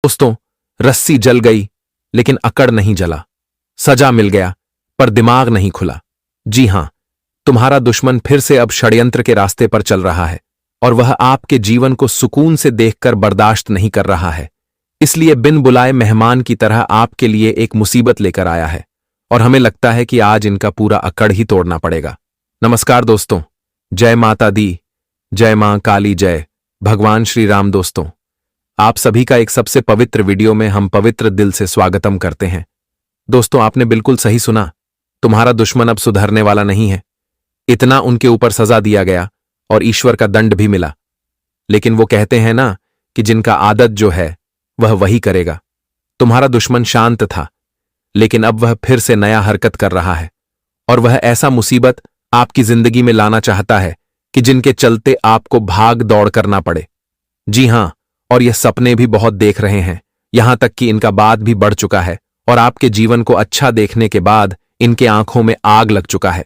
दोस्तों, रस्सी जल गई लेकिन अकड़ नहीं जला। सजा मिल गया पर दिमाग नहीं खुला। जी हां, तुम्हारा दुश्मन फिर से अब षड्यंत्र के रास्ते पर चल रहा है और वह आपके जीवन को सुकून से देखकर बर्दाश्त नहीं कर रहा है। इसलिए बिन बुलाए मेहमान की तरह आपके लिए एक मुसीबत लेकर आया है और हमें लगता है कि आज इनका पूरा अकड़ ही तोड़ना पड़ेगा। नमस्कार दोस्तों, जय माता दी, जय मां काली, जय भगवान श्री राम। दोस्तों, आप सभी का एक सबसे पवित्र वीडियो में हम पवित्र दिल से स्वागतम करते हैं। दोस्तों, आपने बिल्कुल सही सुना, तुम्हारा दुश्मन अब सुधरने वाला नहीं है। इतना उनके ऊपर सजा दिया गया और ईश्वर का दंड भी मिला, लेकिन वो कहते हैं ना कि जिनका आदत जो है वह वही करेगा। तुम्हारा दुश्मन शांत था, लेकिन अब वह फिर से नया हरकत कर रहा है और वह ऐसा मुसीबत आपकी जिंदगी में लाना चाहता है कि जिनके चलते आपको भाग दौड़ करना पड़े। जी हां, और यह सपने भी बहुत देख रहे हैं, यहां तक कि इनका बाद भी बढ़ चुका है और आपके जीवन को अच्छा देखने के बाद इनके आंखों में आग लग चुका है।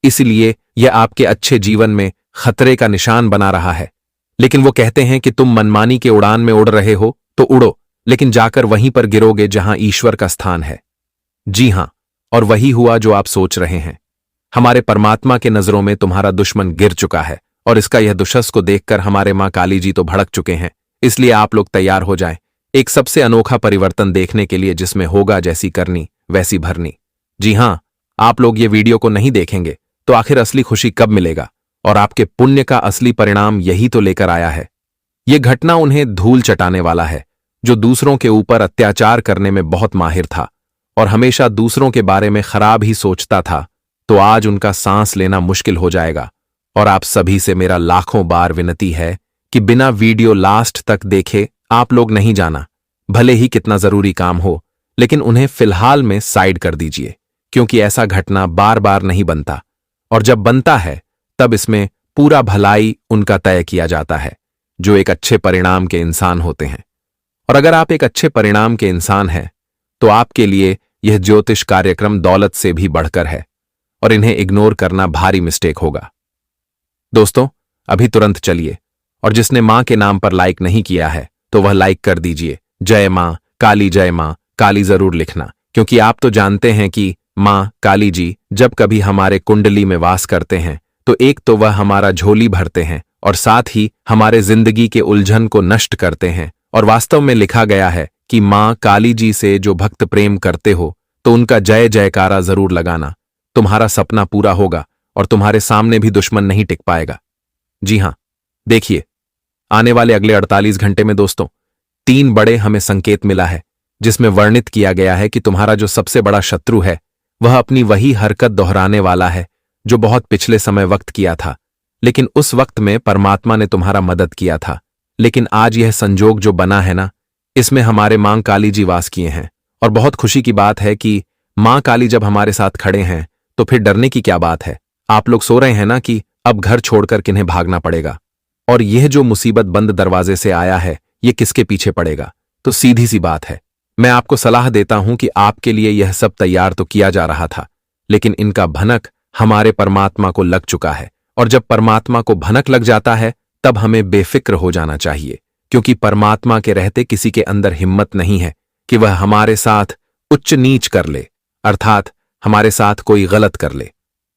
इसलिए यह आपके अच्छे जीवन में खतरे का निशान बना रहा है। लेकिन वो कहते हैं कि तुम मनमानी के उड़ान में उड़ रहे हो तो उड़ो, लेकिन जाकर वहीं पर गिरोगे जहां ईश्वर का स्थान है। जी हां, और वही हुआ जो आप सोच रहे हैं। हमारे परमात्मा के नजरों में तुम्हारा दुश्मन गिर चुका है और इसका यह दुष्स को देखकर हमारे मां काली जी तो भड़क चुके हैं। इसलिए आप लोग तैयार हो जाएं एक सबसे अनोखा परिवर्तन देखने के लिए, जिसमें होगा जैसी करनी वैसी भरनी। जी हां, आप लोग ये वीडियो को नहीं देखेंगे तो आखिर असली खुशी कब मिलेगा? और आपके पुण्य का असली परिणाम यही तो लेकर आया है। यह घटना उन्हें धूल चटाने वाला है जो दूसरों के ऊपर अत्याचार करने में बहुत माहिर था और हमेशा दूसरों के बारे में खराब ही सोचता था। तो आज उनका सांस लेना मुश्किल हो जाएगा। और आप सभी से मेरा लाखों बार विनती है कि बिना वीडियो लास्ट तक देखे आप लोग नहीं जाना, भले ही कितना जरूरी काम हो, लेकिन उन्हें फिलहाल में साइड कर दीजिए, क्योंकि ऐसा घटना बार बार नहीं बनता और जब बनता है तब इसमें पूरा भलाई उनका तय किया जाता है जो एक अच्छे परिणाम के इंसान होते हैं। और अगर आप एक अच्छे परिणाम के इंसान हैं तो आपके लिए यह ज्योतिष कार्यक्रम दौलत से भी बढ़कर है और इन्हें इग्नोर करना भारी मिस्टेक होगा। दोस्तों, अभी तुरंत चलिए और जिसने मां के नाम पर लाइक नहीं किया है तो वह लाइक कर दीजिए। जय मां काली, जय मां काली जरूर लिखना, क्योंकि आप तो जानते हैं कि मां काली जी जब कभी हमारे कुंडली में वास करते हैं तो एक तो वह हमारा झोली भरते हैं और साथ ही हमारे जिंदगी के उलझन को नष्ट करते हैं। और वास्तव में लिखा गया है कि मां काली जी से जो भक्त प्रेम करते हो तो उनका जय जयकारा जरूर लगाना। तुम्हारा सपना पूरा होगा और तुम्हारे सामने भी दुश्मन नहीं टिक पाएगा। जी हां, देखिए, आने वाले अगले 48 घंटे में दोस्तों 3 बड़े हमें संकेत मिला है, जिसमें वर्णित किया गया है कि तुम्हारा जो सबसे बड़ा शत्रु है वह अपनी वही हरकत दोहराने वाला है जो बहुत पिछले समय वक्त किया था, लेकिन उस वक्त में परमात्मा ने तुम्हारा मदद किया था। लेकिन आज यह संजोग जो बना है ना, इसमें हमारे मां काली जी वास किए हैं और बहुत खुशी की बात है कि मां काली जब हमारे साथ खड़े हैं तो फिर डरने की क्या बात है। आप लोग सो रहे हैं ना कि अब घर छोड़कर किन्हें भागना पड़ेगा और यह जो मुसीबत बंद दरवाजे से आया है ये किसके पीछे पड़ेगा? तो सीधी सी बात है, मैं आपको सलाह देता हूं कि आपके लिए यह सब तैयार तो किया जा रहा था, लेकिन इनका भनक हमारे परमात्मा को लग चुका है। और जब परमात्मा को भनक लग जाता है तब हमें बेफिक्र हो जाना चाहिए, क्योंकि परमात्मा के रहते किसी के अंदर हिम्मत नहीं है कि वह हमारे साथ उच्च नीच कर ले, अर्थात हमारे साथ कोई गलत कर ले।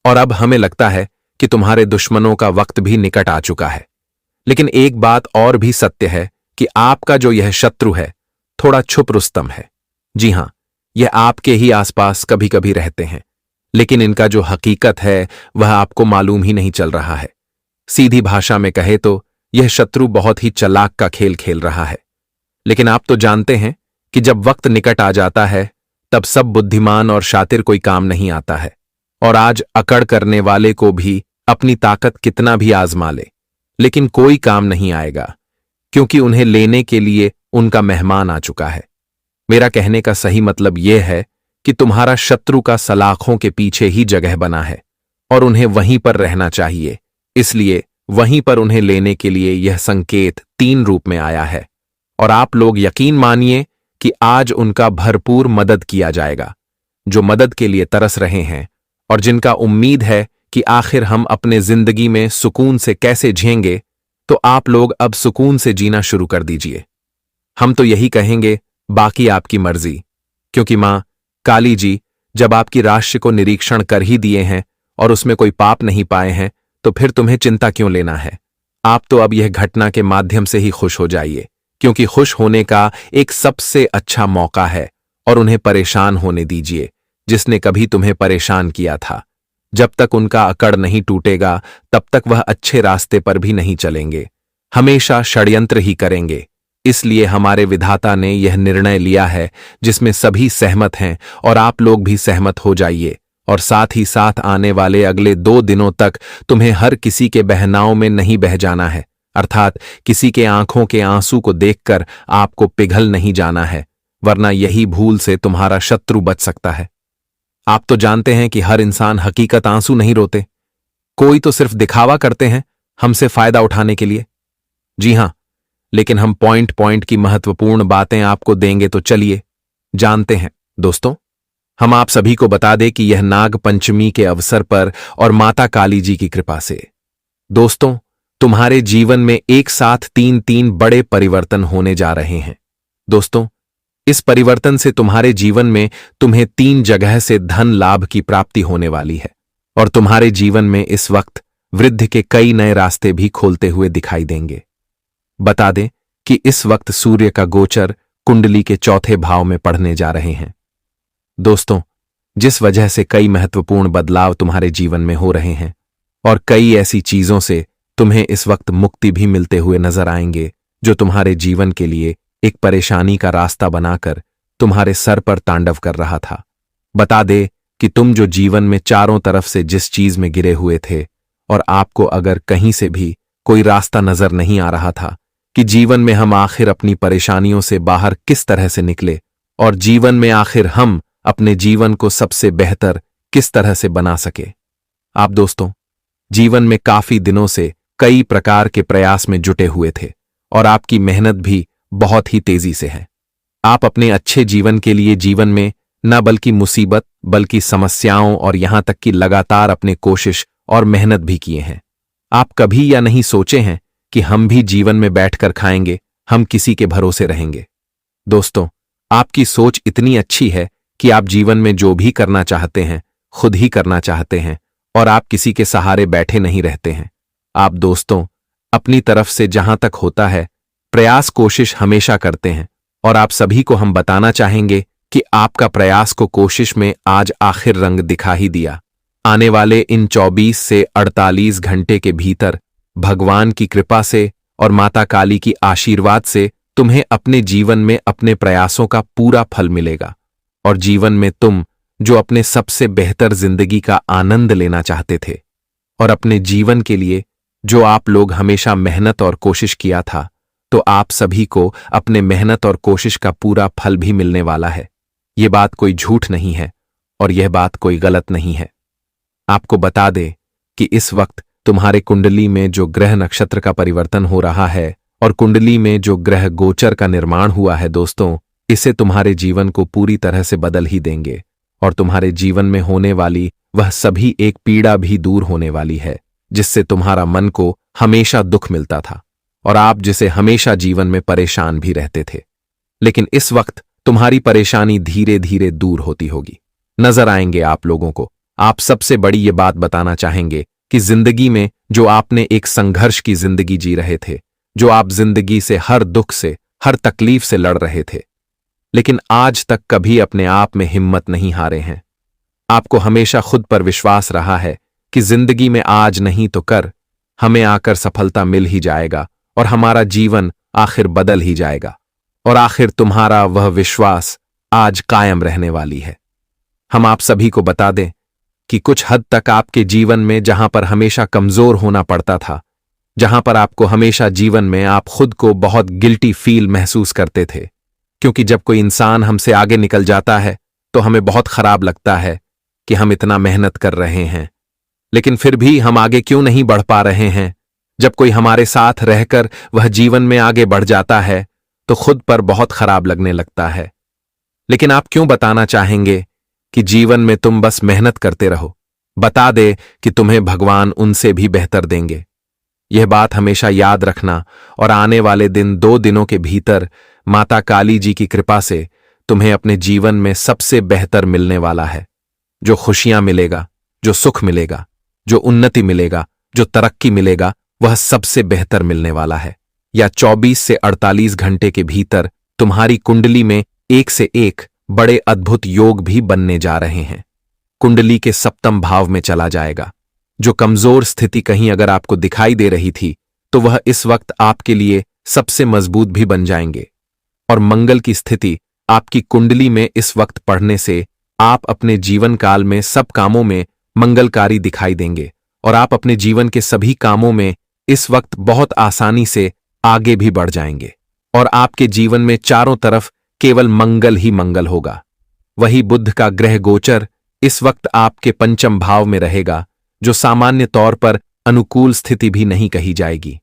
और अब हमें लगता है कि तुम्हारे दुश्मनों का वक्त भी निकट आ चुका है। लेकिन एक बात और भी सत्य है कि आपका जो यह शत्रु है थोड़ा छुप रुस्तम है। जी हां, यह आपके ही आसपास कभी कभी रहते हैं, लेकिन इनका जो हकीकत है वह आपको मालूम ही नहीं चल रहा है। सीधी भाषा में कहे तो यह शत्रु बहुत ही चालाक का खेल खेल रहा है। लेकिन आप तो जानते हैं कि जब वक्त निकट आ जाता है तब सब बुद्धिमान और शातिर कोई काम नहीं आता है। और आज अकड़ करने वाले को भी अपनी ताकत कितना भी आजमा ले, लेकिन कोई काम नहीं आएगा, क्योंकि उन्हें लेने के लिए उनका मेहमान आ चुका है। मेरा कहने का सही मतलब यह है कि तुम्हारा शत्रु का सलाखों के पीछे ही जगह बना है और उन्हें वहीं पर रहना चाहिए। इसलिए वहीं पर उन्हें लेने के लिए यह संकेत 3 रूप में आया है और आप लोग यकीन मानिए कि आज उनका भरपूर मदद किया जाएगा। जो मदद के लिए तरस रहे हैं और जिनका उम्मीद है कि आखिर हम अपने जिंदगी में सुकून से कैसे जिएंगे, तो आप लोग अब सुकून से जीना शुरू कर दीजिए। हम तो यही कहेंगे, बाकी आपकी मर्जी। क्योंकि मां काली जी जब आपकी राशि को निरीक्षण कर ही दिए हैं और उसमें कोई पाप नहीं पाए हैं, तो फिर तुम्हें चिंता क्यों लेना है। आप तो अब यह घटना के माध्यम से ही खुश हो जाइए, क्योंकि खुश होने का एक सबसे अच्छा मौका है, और उन्हें परेशान होने दीजिए जिसने कभी तुम्हें परेशान किया था। जब तक उनका अकड़ नहीं टूटेगा तब तक वह अच्छे रास्ते पर भी नहीं चलेंगे, हमेशा षड्यंत्र ही करेंगे। इसलिए हमारे विधाता ने यह निर्णय लिया है जिसमें सभी सहमत हैं, और आप लोग भी सहमत हो जाइए। और साथ ही साथ आने वाले अगले 2 दिनों तक तुम्हें हर किसी के बहनाओं में नहीं बह जाना है, अर्थात किसी के आंखों के आंसू को देखकर आपको पिघल नहीं जाना है, वरना यही भूल से तुम्हारा शत्रु बच सकता है। आप तो जानते हैं कि हर इंसान हकीकत आंसू नहीं रोते, कोई तो सिर्फ दिखावा करते हैं हमसे फायदा उठाने के लिए। जी हां, लेकिन हम पॉइंट पॉइंट की महत्वपूर्ण बातें आपको देंगे, तो चलिए जानते हैं। दोस्तों, हम आप सभी को बता दें कि यह नाग पंचमी के अवसर पर और माता काली जी की कृपा से दोस्तों तुम्हारे जीवन में एक साथ 3 बड़े परिवर्तन होने जा रहे हैं। दोस्तों, इस परिवर्तन से तुम्हारे जीवन में तुम्हें 3 जगह से धन लाभ की प्राप्ति होने वाली है, और तुम्हारे जीवन में इस वक्त वृद्धि के कई नए रास्ते भी खोलते हुए दिखाई देंगे। बता दें कि इस वक्त सूर्य का गोचर कुंडली के चौथे भाव में पड़ने जा रहे हैं। दोस्तों, जिस वजह से कई महत्वपूर्ण बदलाव तुम्हारे जीवन में हो रहे हैं, और कई ऐसी चीजों से तुम्हें इस वक्त मुक्ति भी मिलते हुए नजर आएंगे जो तुम्हारे जीवन के लिए एक परेशानी का रास्ता बनाकर तुम्हारे सर पर तांडव कर रहा था। बता दे कि तुम जो जीवन में चारों तरफ से जिस चीज में गिरे हुए थे, और आपको अगर कहीं से भी कोई रास्ता नजर नहीं आ रहा था कि जीवन में हम आखिर अपनी परेशानियों से बाहर किस तरह से निकले, और जीवन में आखिर हम अपने जीवन को सबसे बेहतर किस तरह से बना सके। आप दोस्तों जीवन में काफी दिनों से कई प्रकार के प्रयास में जुटे हुए थे, और आपकी मेहनत भी बहुत ही तेजी से है। आप अपने अच्छे जीवन के लिए जीवन में न बल्कि मुसीबत बल्कि समस्याओं और यहां तक कि लगातार अपने कोशिश और मेहनत भी किए हैं। आप कभी या नहीं सोचे हैं कि हम भी जीवन में बैठकर खाएंगे, हम किसी के भरोसे रहेंगे। दोस्तों, आपकी सोच इतनी अच्छी है कि आप जीवन में जो भी करना चाहते हैं खुद ही करना चाहते हैं, और आप किसी के सहारे बैठे नहीं रहते हैं। आप दोस्तों अपनी तरफ से जहां तक होता है प्रयास कोशिश हमेशा करते हैं, और आप सभी को हम बताना चाहेंगे कि आपका प्रयास को कोशिश में आज आखिर रंग दिखा ही दिया। आने वाले इन 24 से 48 घंटे के भीतर भगवान की कृपा से और माता काली की आशीर्वाद से तुम्हें अपने जीवन में अपने प्रयासों का पूरा फल मिलेगा, और जीवन में तुम जो अपने सबसे बेहतर जिंदगी का आनंद लेना चाहते थे, और अपने जीवन के लिए जो आप लोग हमेशा मेहनत और कोशिश किया था, तो आप सभी को अपने मेहनत और कोशिश का पूरा फल भी मिलने वाला है। यह बात कोई झूठ नहीं है, और यह बात कोई गलत नहीं है। आपको बता दे कि इस वक्त तुम्हारे कुंडली में जो ग्रह नक्षत्र का परिवर्तन हो रहा है, और कुंडली में जो ग्रह गोचर का निर्माण हुआ है दोस्तों, इसे तुम्हारे जीवन को पूरी तरह से बदल ही देंगे, और तुम्हारे जीवन में होने वाली वह सभी एक पीड़ा भी दूर होने वाली है जिससे तुम्हारा मन को हमेशा दुख मिलता था, और आप जिसे हमेशा जीवन में परेशान भी रहते थे। लेकिन इस वक्त तुम्हारी परेशानी धीरे धीरे दूर होती होगी, नजर आएंगे आप लोगों को। आप सबसे बड़ी ये बात बताना चाहेंगे कि जिंदगी में जो आपने एक संघर्ष की जिंदगी जी रहे थे, जो आप जिंदगी से हर दुख से हर तकलीफ से लड़ रहे थे, लेकिन आज तक कभी अपने आप में हिम्मत नहीं हारे हैं। आपको हमेशा खुद पर विश्वास रहा है कि जिंदगी में आज नहीं तो कर हमें आकर सफलता मिल ही जाएगा, और हमारा जीवन आखिर बदल ही जाएगा, और आखिर तुम्हारा वह विश्वास आज कायम रहने वाली है। हम आप सभी को बता दें कि कुछ हद तक आपके जीवन में जहां पर हमेशा कमजोर होना पड़ता था, जहां पर आपको हमेशा जीवन में आप खुद को बहुत गिल्टी फील महसूस करते थे, क्योंकि जब कोई इंसान हमसे आगे निकल जाता है तो हमें बहुत खराब लगता है कि हम इतना मेहनत कर रहे हैं, लेकिन फिर भी हम आगे क्यों नहीं बढ़ पा रहे हैं। जब कोई हमारे साथ रहकर वह जीवन में आगे बढ़ जाता है तो खुद पर बहुत खराब लगने लगता है। लेकिन आप क्यों बताना चाहेंगे कि जीवन में तुम बस मेहनत करते रहो, बता दे कि तुम्हें भगवान उनसे भी बेहतर देंगे। यह बात हमेशा याद रखना, और आने वाले दिन 2 दिनों के भीतर माता काली जी की कृपा से तुम्हें अपने जीवन में सबसे बेहतर मिलने वाला है। जो खुशियां मिलेगा, जो सुख मिलेगा, जो उन्नति मिलेगा, जो तरक्की मिलेगा, वह सबसे बेहतर मिलने वाला है। या 24 से 48 घंटे के भीतर तुम्हारी कुंडली में एक से एक बड़े अद्भुत योग भी बनने जा रहे हैं। कुंडली के सप्तम भाव में चला जाएगा। जो कमजोर स्थिति कहीं अगर आपको दिखाई दे रही थी, तो वह इस वक्त आपके लिए सबसे मजबूत भी बन जाएंगे। और मंगल की स्थिति आपकी कुंडली में इस वक्त पढ़ने से आप अपने जीवन काल में सब कामों में मंगलकारी दिखाई देंगे और आप अपने जीवन के सभी कामों में इस वक्त बहुत आसानी से आगे भी बढ़ जाएंगे और आपके जीवन में चारों तरफ केवल मंगल ही मंगल होगा। वही बुध का ग्रह गोचर इस वक्त आपके पंचम भाव में रहेगा, जो सामान्य तौर पर अनुकूल स्थिति भी नहीं कही जाएगी।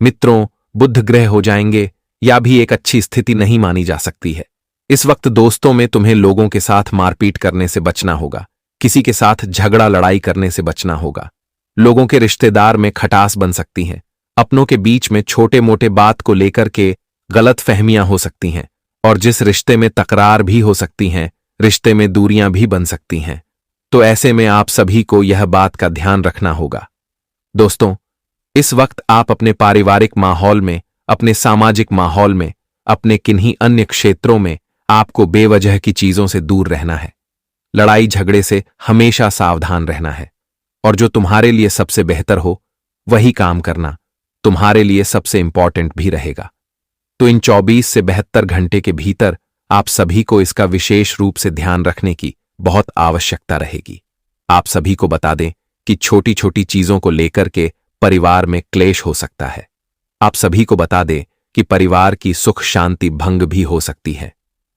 मित्रों, बुध ग्रह हो जाएंगे या भी एक अच्छी स्थिति नहीं मानी जा सकती है। इस वक्त दोस्तों में तुम्हें लोगों के साथ मारपीट करने से बचना होगा, किसी के साथ झगड़ा लड़ाई करने से बचना होगा। लोगों के रिश्तेदार में खटास बन सकती हैं, अपनों के बीच में छोटे मोटे बात को लेकर के गलत फहमियां हो सकती हैं और जिस रिश्ते में तकरार भी हो सकती हैं, रिश्ते में दूरियां भी बन सकती हैं। तो ऐसे में आप सभी को यह बात का ध्यान रखना होगा। दोस्तों, इस वक्त आप अपने पारिवारिक माहौल में, अपने सामाजिक माहौल में, अपने किन्हीं अन्य क्षेत्रों में आपको बेवजह की चीजों से दूर रहना है। लड़ाई झगड़े से हमेशा सावधान रहना है और जो तुम्हारे लिए सबसे बेहतर हो वही काम करना तुम्हारे लिए सबसे इंपॉर्टेंट भी रहेगा। तो इन 24 से 72 घंटे के भीतर आप सभी को इसका विशेष रूप से ध्यान रखने की बहुत आवश्यकता रहेगी। आप सभी को बता दें कि छोटी छोटी चीजों को लेकर के परिवार में क्लेश हो सकता है। आप सभी को बता दें कि परिवार की सुख शांति भंग भी हो सकती है।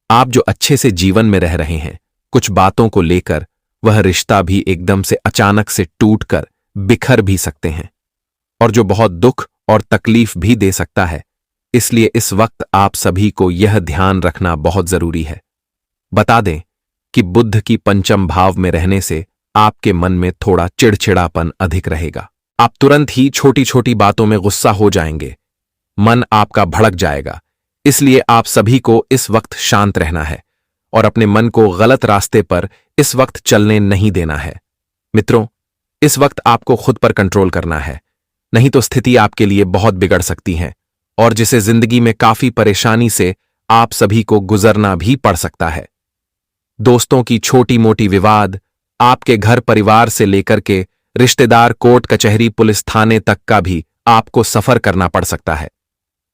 आप जो अच्छे से जीवन में रह रहे हैं, कुछ बातों को लेकर वह रिश्ता भी एकदम से अचानक से टूटकर बिखर भी सकते हैं और जो बहुत दुख और तकलीफ भी दे सकता है। इसलिए इस वक्त आप सभी को यह ध्यान रखना बहुत जरूरी है। बता दें कि बुध की पंचम भाव में रहने से आपके मन में थोड़ा चिड़चिड़ापन अधिक रहेगा। आप तुरंत ही छोटी छोटी बातों में गुस्सा हो जाएंगे, मन आपका भड़क जाएगा। इसलिए आप सभी को इस वक्त शांत रहना है और अपने मन को गलत रास्ते पर इस वक्त चलने नहीं देना है। मित्रों, इस वक्त आपको खुद पर कंट्रोल करना है, नहीं तो स्थिति आपके लिए बहुत बिगड़ सकती है और जिसे जिंदगी में काफी परेशानी से आप सभी को गुजरना भी पड़ सकता है। दोस्तों की छोटी मोटी विवाद, आपके घर परिवार से लेकर के रिश्तेदार, कोर्ट कचहरी, पुलिस थाने तक का भी आपको सफर करना पड़ सकता है।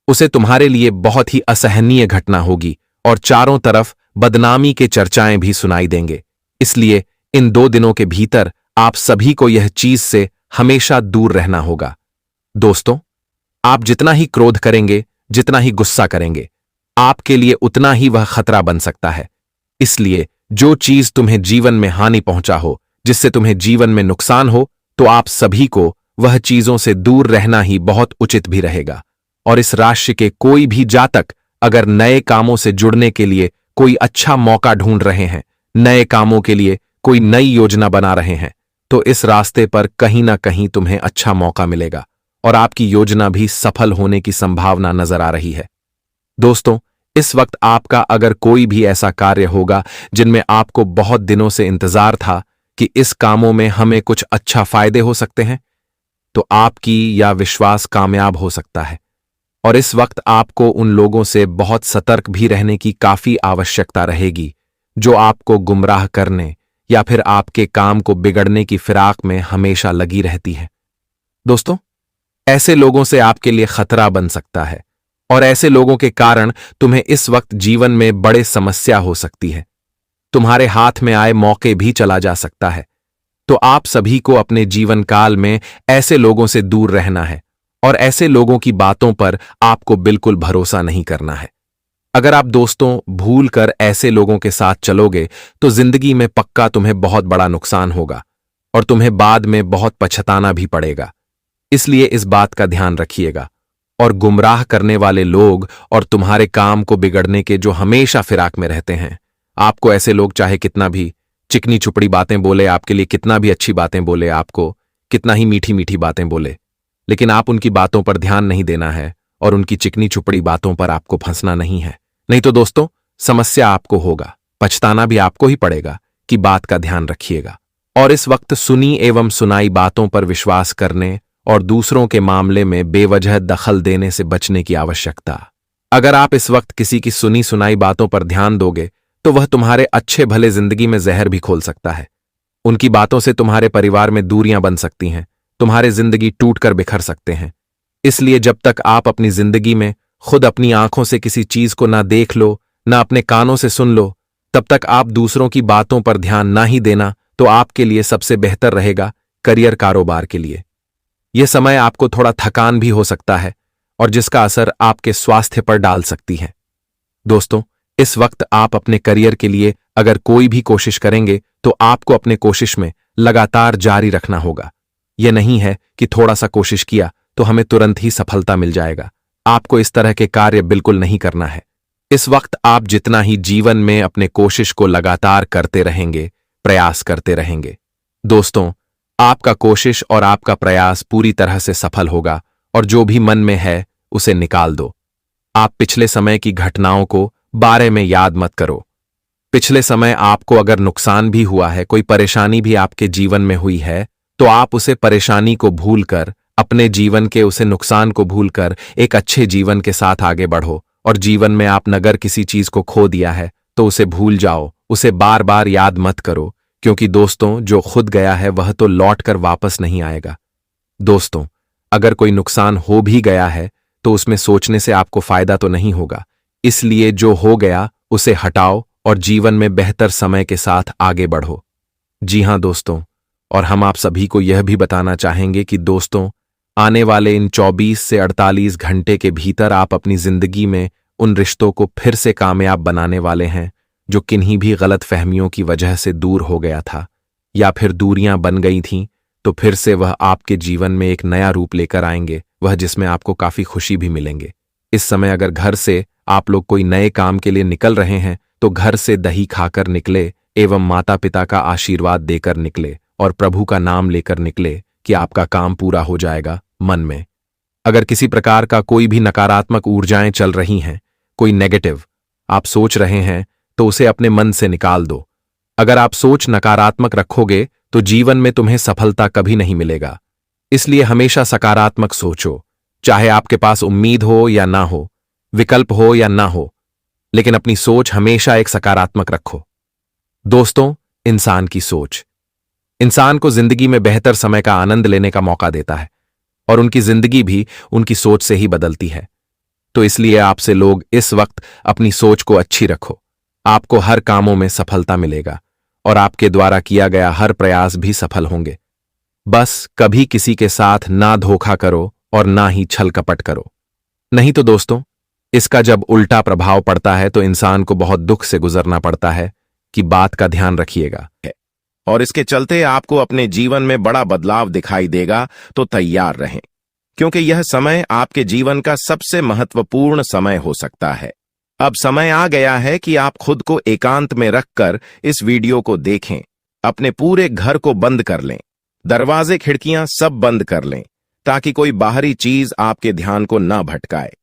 उसे तुम्हारे लिए बहुत ही असहनीय घटना होगी और चारों तरफ बदनामी के चर्चाएं भी सुनाई देंगे। इसलिए इन 2 दिनों के भीतर आप सभी को यह चीज से हमेशा दूर रहना होगा। दोस्तों, आप जितना ही क्रोध करेंगे, जितना ही गुस्सा करेंगे, आपके लिए उतना ही वह खतरा बन सकता है। इसलिए जो चीज तुम्हें जीवन में हानि पहुंचा हो, जिससे तुम्हें जीवन में नुकसान हो, तो आप सभी को वह चीजों से दूर रहना ही बहुत उचित भी रहेगा। और इस राशि के कोई भी जातक अगर नए कामों से जुड़ने के लिए कोई अच्छा मौका ढूंढ रहे हैं, नए कामों के लिए कोई नई योजना बना रहे हैं, तो इस रास्ते पर कहीं ना कहीं तुम्हें अच्छा मौका मिलेगा और आपकी योजना भी सफल होने की संभावना नजर आ रही है। दोस्तों, इस वक्त आपका अगर कोई भी ऐसा कार्य होगा जिनमें आपको बहुत दिनों से इंतजार था कि इस कामों में हमें कुछ अच्छा फायदे हो सकते हैं, तो आपकी या विश्वास कामयाब हो सकता है। और इस वक्त आपको उन लोगों से बहुत सतर्क भी रहने की काफी आवश्यकता रहेगी जो आपको गुमराह करने या फिर आपके काम को बिगड़ने की फिराक में हमेशा लगी रहती है। दोस्तों, ऐसे लोगों से आपके लिए खतरा बन सकता है और ऐसे लोगों के कारण तुम्हें इस वक्त जीवन में बड़े समस्या हो सकती है। तुम्हारे हाथ में आए मौके भी चला जा सकता है। तो आप सभी को अपने जीवन काल में ऐसे लोगों से दूर रहना है और ऐसे लोगों की बातों पर आपको बिल्कुल भरोसा नहीं करना है। अगर आप दोस्तों भूल कर ऐसे लोगों के साथ चलोगे तो जिंदगी में पक्का तुम्हें बहुत बड़ा नुकसान होगा और तुम्हें बाद में बहुत पछताना भी पड़ेगा। इसलिए इस बात का ध्यान रखिएगा। और गुमराह करने वाले लोग और तुम्हारे काम को बिगड़ने के जो हमेशा फिराक में रहते हैं, आपको ऐसे लोग चाहे कितना भी चिकनी चुपड़ी बातें बोले, आपके लिए कितना भी अच्छी बातें बोले, आपको कितना ही मीठी मीठी बातें बोले, लेकिन आप उनकी बातों पर ध्यान नहीं देना है और उनकी चिकनी चुपड़ी बातों पर आपको फंसना नहीं है। नहीं तो दोस्तों, समस्या आपको होगा, पछताना भी आपको ही पड़ेगा कि बात का ध्यान रखिएगा। और इस वक्त सुनी एवं सुनाई बातों पर विश्वास करने और दूसरों के मामले में बेवजह दखल देने से बचने की आवश्यकता। अगर आप इस वक्त किसी की सुनी सुनाई बातों पर ध्यान दोगे तो वह तुम्हारे अच्छे भले जिंदगी में जहर भी खोल सकता है। उनकी बातों से तुम्हारे परिवार में दूरियां बन सकती हैं, तुम्हारे जिंदगी टूटकर बिखर सकते हैं। इसलिए जब तक आप अपनी जिंदगी में खुद अपनी आंखों से किसी चीज को ना देख लो, ना अपने कानों से सुन लो, तब तक आप दूसरों की बातों पर ध्यान ना ही देना तो आपके लिए सबसे बेहतर रहेगा करियर कारोबार के लिए। यह समय आपको थोड़ा थकान भी हो सकता है और जिसका असर आपके स्वास्थ्य पर डाल सकती है। दोस्तों, इस वक्त आप अपने करियर के लिए अगर कोई भी कोशिश करेंगे तो आपको अपने कोशिश में लगातार जारी रखना होगा। यह नहीं है कि थोड़ा सा कोशिश किया तो हमें तुरंत ही सफलता मिल जाएगा। आपको इस तरह के कार्य बिल्कुल नहीं करना है। इस वक्त आप जितना ही जीवन में अपने कोशिश को लगातार करते रहेंगे, प्रयास करते रहेंगे, दोस्तों, आपका कोशिश और आपका प्रयास पूरी तरह से सफल होगा और जो भी मन में है उसे निकाल दो। आप पिछले समय की घटनाओं को बारे में याद मत करो। पिछले समय आपको अगर नुकसान भी हुआ है, कोई परेशानी भी आपके जीवन में हुई है, तो आप उसे परेशानी को भूलकर, अपने जीवन के उसे नुकसान को भूलकर एक अच्छे जीवन के साथ आगे बढ़ो। और जीवन में आपने अगर किसी चीज को खो दिया है तो उसे भूल जाओ, उसे बार बार याद मत करो, क्योंकि दोस्तों, जो खुद गया है वह तो लौट कर वापस नहीं आएगा। दोस्तों, अगर कोई नुकसान हो भी गया है तो उसमें सोचने से आपको फायदा तो नहीं होगा। इसलिए जो हो गया उसे हटाओ और जीवन में बेहतर समय के साथ आगे बढ़ो। जी हां दोस्तों, और हम आप सभी को यह भी बताना चाहेंगे कि दोस्तों, आने वाले इन 24 से 48 घंटे के भीतर आप अपनी जिंदगी में उन रिश्तों को फिर से कामयाब बनाने वाले हैं जो किन्हीं भी गलत फहमियों की वजह से दूर हो गया था या फिर दूरियां बन गई थीं, तो फिर से वह आपके जीवन में एक नया रूप लेकर आएंगे, वह जिसमें आपको काफी खुशी भी मिलेंगे। इस समय अगर घर से आप लोग कोई नए काम के लिए निकल रहे हैं तो घर से दही खाकर निकले एवं माता पिता का आशीर्वाद देकर निकले और प्रभु का नाम लेकर निकले कि आपका काम पूरा हो जाएगा। मन में अगर किसी प्रकार का कोई भी नकारात्मक ऊर्जाएं चल रही हैं, कोई नेगेटिव आप सोच रहे हैं, तो उसे अपने मन से निकाल दो। अगर आप सोच नकारात्मक रखोगे तो जीवन में तुम्हें सफलता कभी नहीं मिलेगा। इसलिए हमेशा सकारात्मक सोचो, चाहे आपके पास उम्मीद हो या ना हो, विकल्प हो या ना हो, लेकिन अपनी सोच हमेशा एक सकारात्मक रखो। दोस्तों, इंसान की सोच इंसान को जिंदगी में बेहतर समय का आनंद लेने का मौका देता है और उनकी जिंदगी भी उनकी सोच से ही बदलती है। तो इसलिए आपसे लोग इस वक्त अपनी सोच को अच्छी रखो। आपको हर कामों में सफलता मिलेगा और आपके द्वारा किया गया हर प्रयास भी सफल होंगे। बस कभी किसी के साथ ना धोखा करो और ना ही छल कपट करो, नहीं तो दोस्तों, इसका जब उल्टा प्रभाव पड़ता है तो इंसान को बहुत दुख से गुजरना पड़ता है। कि बात का ध्यान रखिएगा और इसके चलते आपको अपने जीवन में बड़ा बदलाव दिखाई देगा, तो तैयार रहें, क्योंकि यह समय आपके जीवन का सबसे महत्वपूर्ण समय हो सकता है। अब समय आ गया है कि आप खुद को एकांत में रखकर इस वीडियो को देखें। अपने पूरे घर को बंद कर लें, दरवाजे खिड़कियां सब बंद कर लें, ताकि कोई बाहरी चीज आपके ध्यान को न भटकाए।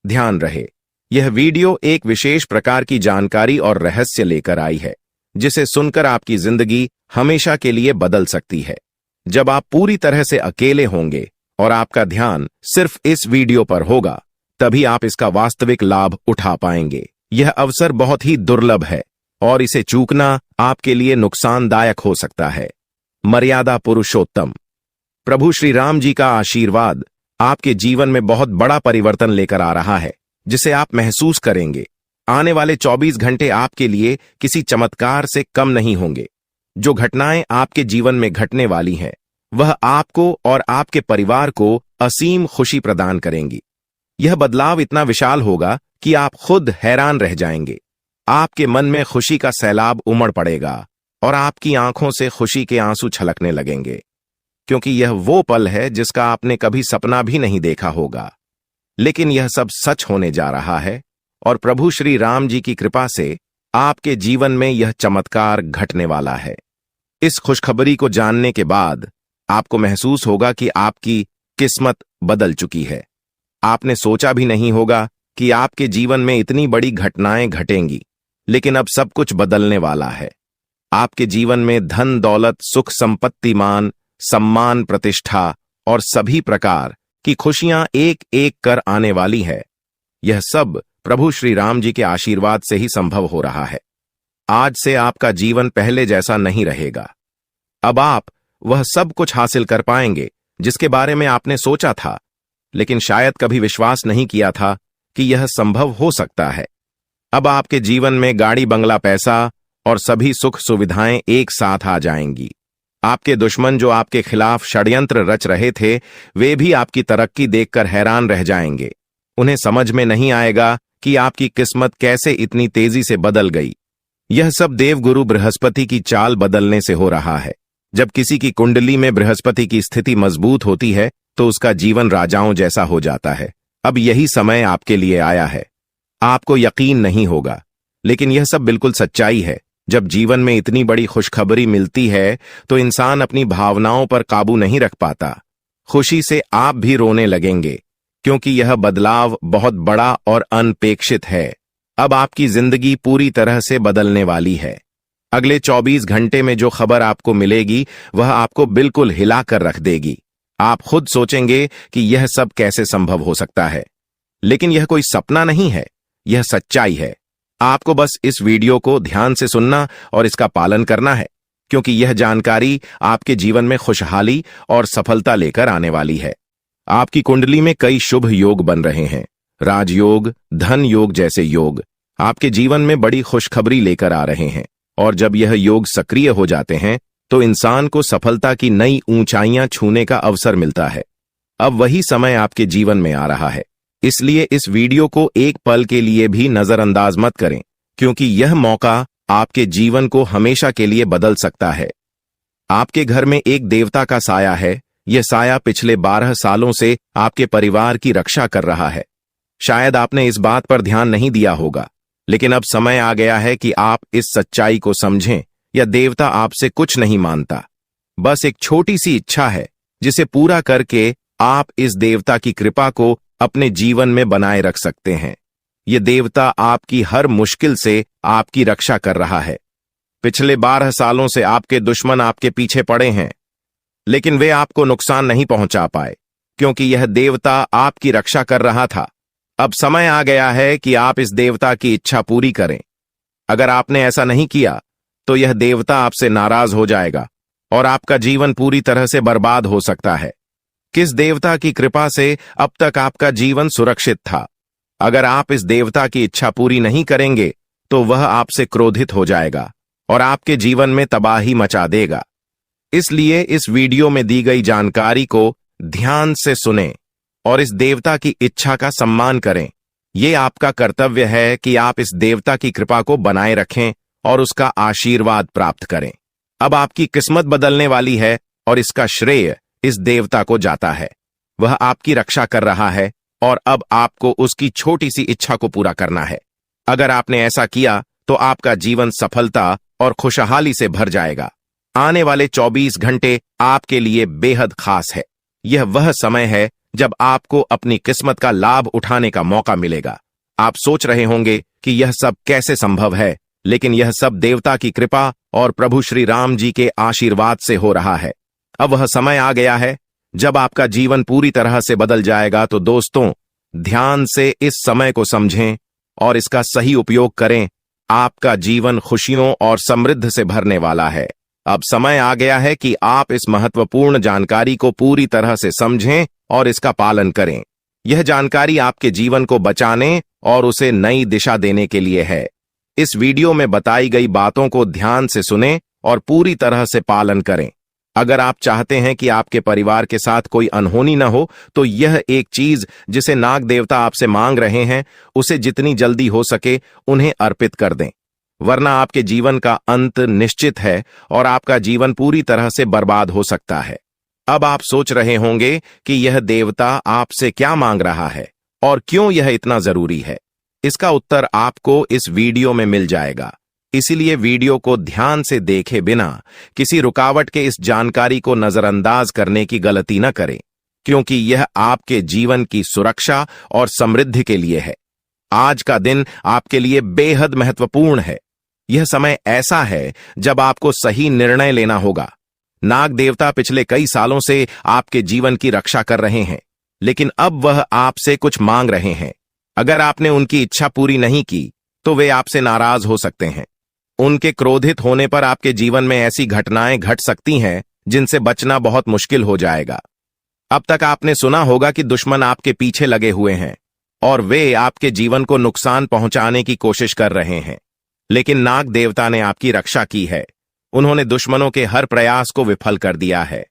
ध्यान रहे, यह वीडियो एक विशेष प्रकार की जानकारी और रहस्य लेकर आई है, जिसे सुनकर आपकी जिंदगी हमेशा के लिए बदल सकती है। जब आप पूरी तरह से अकेले होंगे और आपका ध्यान सिर्फ इस वीडियो पर होगा, तभी आप इसका वास्तविक लाभ उठा पाएंगे। यह अवसर बहुत ही दुर्लभ है और इसे चूकना आपके लिए नुकसानदायक हो सकता है। मर्यादा पुरुषोत्तम प्रभु श्री राम जी का आशीर्वाद आपके जीवन में बहुत बड़ा परिवर्तन लेकर आ रहा है, जिसे आप महसूस करेंगे। आने वाले 24 घंटे आपके लिए किसी चमत्कार से कम नहीं होंगे। जो घटनाएं आपके जीवन में घटने वाली हैं, वह आपको और आपके परिवार को असीम खुशी प्रदान करेंगी। यह बदलाव इतना विशाल होगा कि आप खुद हैरान रह जाएंगे। आपके मन में खुशी का सैलाब उमड़ पड़ेगा और आपकी आंखों से खुशी के आंसू छलकने लगेंगे, क्योंकि यह वो पल है जिसका आपने कभी सपना भी नहीं देखा होगा। लेकिन यह सब सच होने जा रहा है और प्रभु श्री राम जी की कृपा से आपके जीवन में यह चमत्कार घटने वाला है। इस खुशखबरी को जानने के बाद आपको महसूस होगा कि आपकी किस्मत बदल चुकी है। आपने सोचा भी नहीं होगा कि आपके जीवन में इतनी बड़ी घटनाएं घटेंगी, लेकिन अब सब कुछ बदलने वाला है। आपके जीवन में धन दौलत सुख संपत्ति मान सम्मान प्रतिष्ठा और सभी प्रकार की खुशियां एक एक कर आने वाली है। यह सब प्रभु श्री राम जी के आशीर्वाद से ही संभव हो रहा है। आज से आपका जीवन पहले जैसा नहीं रहेगा। अब आप वह सब कुछ हासिल कर पाएंगे जिसके बारे में आपने सोचा था, लेकिन शायद कभी विश्वास नहीं किया था कि यह संभव हो सकता है। अब आपके जीवन में गाड़ी बंगला पैसा और सभी सुख सुविधाएं एक साथ आ जाएंगी। आपके दुश्मन जो आपके खिलाफ षड्यंत्र रच रहे थे, वे भी आपकी तरक्की देखकर हैरान रह जाएंगे। उन्हें समझ में नहीं आएगा कि आपकी किस्मत कैसे इतनी तेजी से बदल गई। यह सब देवगुरु बृहस्पति की चाल बदलने से हो रहा है। जब किसी की कुंडली में बृहस्पति की स्थिति मजबूत होती है तो उसका जीवन राजाओं जैसा हो जाता है। अब यही समय आपके लिए आया है। आपको यकीन नहीं होगा, लेकिन यह सब बिल्कुल सच्चाई है। जब जीवन में इतनी बड़ी खुशखबरी मिलती है तो इंसान अपनी भावनाओं पर काबू नहीं रख पाता। खुशी से आप भी रोने लगेंगे, क्योंकि यह बदलाव बहुत बड़ा और अनपेक्षित है। अब आपकी जिंदगी पूरी तरह से बदलने वाली है। अगले 24 घंटे में जो खबर आपको मिलेगी वह आपको बिल्कुल हिला कर रख देगी। आप खुद सोचेंगे कि यह सब कैसे संभव हो सकता है, लेकिन यह कोई सपना नहीं है, यह सच्चाई है। आपको बस इस वीडियो को ध्यान से सुनना और इसका पालन करना है, क्योंकि यह जानकारी आपके जीवन में खुशहाली और सफलता लेकर आने वाली है। आपकी कुंडली में कई शुभ योग बन रहे हैं। राजयोग, धन योग जैसे योग आपके जीवन में बड़ी खुशखबरी लेकर आ रहे हैं, और जब यह योग सक्रिय हो जाते हैं तो इंसान को सफलता की नई ऊंचाइयां छूने का अवसर मिलता है। अब वही समय आपके जीवन में आ रहा है, इसलिए इस वीडियो को एक पल के लिए भी नजरअंदाज मत करें, क्योंकि यह मौका आपके जीवन को हमेशा के लिए बदल सकता है। आपके घर में एक देवता का साया है। यह साया पिछले 12 सालों से आपके परिवार की रक्षा कर रहा है। शायद आपने इस बात पर ध्यान नहीं दिया होगा, लेकिन अब समय आ गया है कि आप इस सच्चाई को समझें। यह देवता आपसे कुछ नहीं मांगता, बस एक छोटी सी इच्छा है, जिसे पूरा करके आप इस देवता की कृपा को अपने जीवन में बनाए रख सकते हैं। यह देवता आपकी हर मुश्किल से आपकी रक्षा कर रहा है। पिछले 12 सालों से आपके दुश्मन आपके पीछे पड़े हैं, लेकिन वे आपको नुकसान नहीं पहुंचा पाए, क्योंकि यह देवता आपकी रक्षा कर रहा था। अब समय आ गया है कि आप इस देवता की इच्छा पूरी करें। अगर आपने ऐसा नहीं किया तो यह देवता आपसे नाराज हो जाएगा और आपका जीवन पूरी तरह से बर्बाद हो सकता है। किस देवता की कृपा से अब तक आपका जीवन सुरक्षित था? अगर आप इस देवता की इच्छा पूरी नहीं करेंगे तो वह आपसे क्रोधित हो जाएगा और आपके जीवन में तबाही मचा देगा। इसलिए इस वीडियो में दी गई जानकारी को ध्यान से सुनें और इस देवता की इच्छा का सम्मान करें। यह आपका कर्तव्य है कि आप इस देवता की कृपा को बनाए रखें और उसका आशीर्वाद प्राप्त करें। अब आपकी किस्मत बदलने वाली है और इसका श्रेय इस देवता को जाता है। वह आपकी रक्षा कर रहा है और अब आपको उसकी छोटी सी इच्छा को पूरा करना है। अगर आपने ऐसा किया तो आपका जीवन सफलता और खुशहाली से भर जाएगा। आने वाले 24 घंटे आपके लिए बेहद खास है। यह वह समय है जब आपको अपनी किस्मत का लाभ उठाने का मौका मिलेगा। आप सोच रहे होंगे कि यह सब कैसे संभव है, लेकिन यह सब देवता की कृपा और प्रभु श्री राम जी के आशीर्वाद से हो रहा है। अब वह समय आ गया है जब आपका जीवन पूरी तरह से बदल जाएगा। तो दोस्तों, ध्यान से इस समय को समझें और इसका सही उपयोग करें। आपका जीवन खुशियों और समृद्धि से भरने वाला है। अब समय आ गया है कि आप इस महत्वपूर्ण जानकारी को पूरी तरह से समझें और इसका पालन करें। यह जानकारी आपके जीवन को बचाने और उसे नई दिशा देने के लिए है। इस वीडियो में बताई गई बातों को ध्यान से सुनें और पूरी तरह से पालन करें। अगर आप चाहते हैं कि आपके परिवार के साथ कोई अनहोनी न हो, तो यह एक चीज जिसे नाग देवता आपसे मांग रहे हैं, उसे जितनी जल्दी हो सके उन्हें अर्पित कर दें, वरना आपके जीवन का अंत निश्चित है और आपका जीवन पूरी तरह से बर्बाद हो सकता है। अब आप सोच रहे होंगे कि यह देवता आपसे क्या मांग रहा है और क्यों यह इतना जरूरी है। इसका उत्तर आपको इस वीडियो में मिल जाएगा, इसीलिए वीडियो को ध्यान से देखे बिना किसी रुकावट के इस जानकारी को नजरअंदाज करने की गलती न करें, क्योंकि यह आपके जीवन की सुरक्षा और समृद्धि के लिए है। आज का दिन आपके लिए बेहद महत्वपूर्ण है। यह समय ऐसा है जब आपको सही निर्णय लेना होगा। नाग देवता पिछले कई सालों से आपके जीवन की रक्षा कर रहे हैं, लेकिन अब वह आपसे कुछ मांग रहे हैं। अगर आपने उनकी इच्छा पूरी नहीं की तो वे आपसे नाराज हो सकते हैं। उनके क्रोधित होने पर आपके जीवन में ऐसी घटनाएं घट सकती हैं जिनसे बचना बहुत मुश्किल हो जाएगा। अब तक आपने सुना होगा कि दुश्मन आपके पीछे लगे हुए हैं और वे आपके जीवन को नुकसान पहुंचाने की कोशिश कर रहे हैं, लेकिन नाग देवता ने आपकी रक्षा की है। उन्होंने दुश्मनों के हर प्रयास को विफल कर दिया है।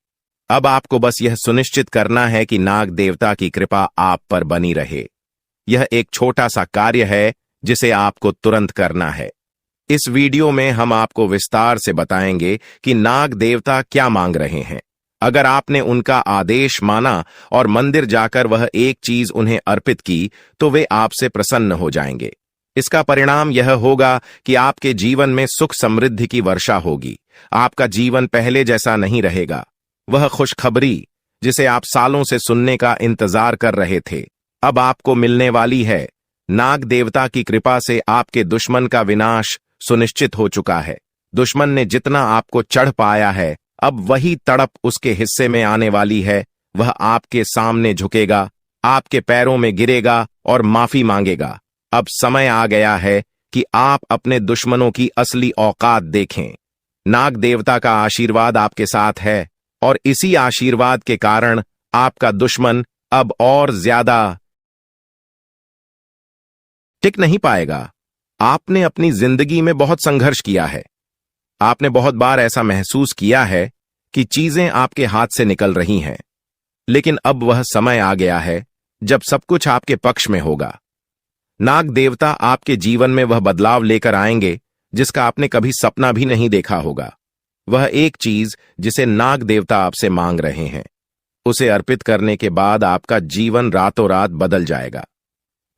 अब आपको बस यह सुनिश्चित करना है कि नाग देवता की कृपा आप पर बनी रहे। यह एक छोटा सा कार्य है जिसे आपको तुरंत करना है। इस वीडियो में हम आपको विस्तार से बताएंगे कि नाग देवता क्या मांग रहे हैं। अगर आपने उनका आदेश माना और मंदिर जाकर वह एक चीज उन्हें अर्पित की तो वे आपसे प्रसन्न हो जाएंगे। इसका परिणाम यह होगा कि आपके जीवन में सुख समृद्धि की वर्षा होगी। आपका जीवन पहले जैसा नहीं रहेगा। वह खुशखबरी जिसे आप सालों से सुनने का इंतजार कर रहे थे, अब आपको मिलने वाली है। नाग देवता की कृपा से आपके दुश्मन का विनाश सुनिश्चित हो चुका है। दुश्मन ने जितना आपको चढ़ पाया है, अब वही तड़प उसके हिस्से में आने वाली है। वह आपके सामने झुकेगा, आपके पैरों में गिरेगा और माफी मांगेगा। अब समय आ गया है कि आप अपने दुश्मनों की असली औकात देखें। नाग देवता का आशीर्वाद आपके साथ है और इसी आशीर्वाद के कारण आपका दुश्मन अब और ज्यादा टिक नहीं पाएगा। आपने अपनी जिंदगी में बहुत संघर्ष किया है। आपने बहुत बार ऐसा महसूस किया है कि चीजें आपके हाथ से निकल रही हैं, लेकिन अब वह समय आ गया है जब सब कुछ आपके पक्ष में होगा। नाग देवता आपके जीवन में वह बदलाव लेकर आएंगे जिसका आपने कभी सपना भी नहीं देखा होगा। वह एक चीज जिसे नाग देवता आपसे मांग रहे हैं, उसे अर्पित करने के बाद आपका जीवन रातों रात बदल जाएगा।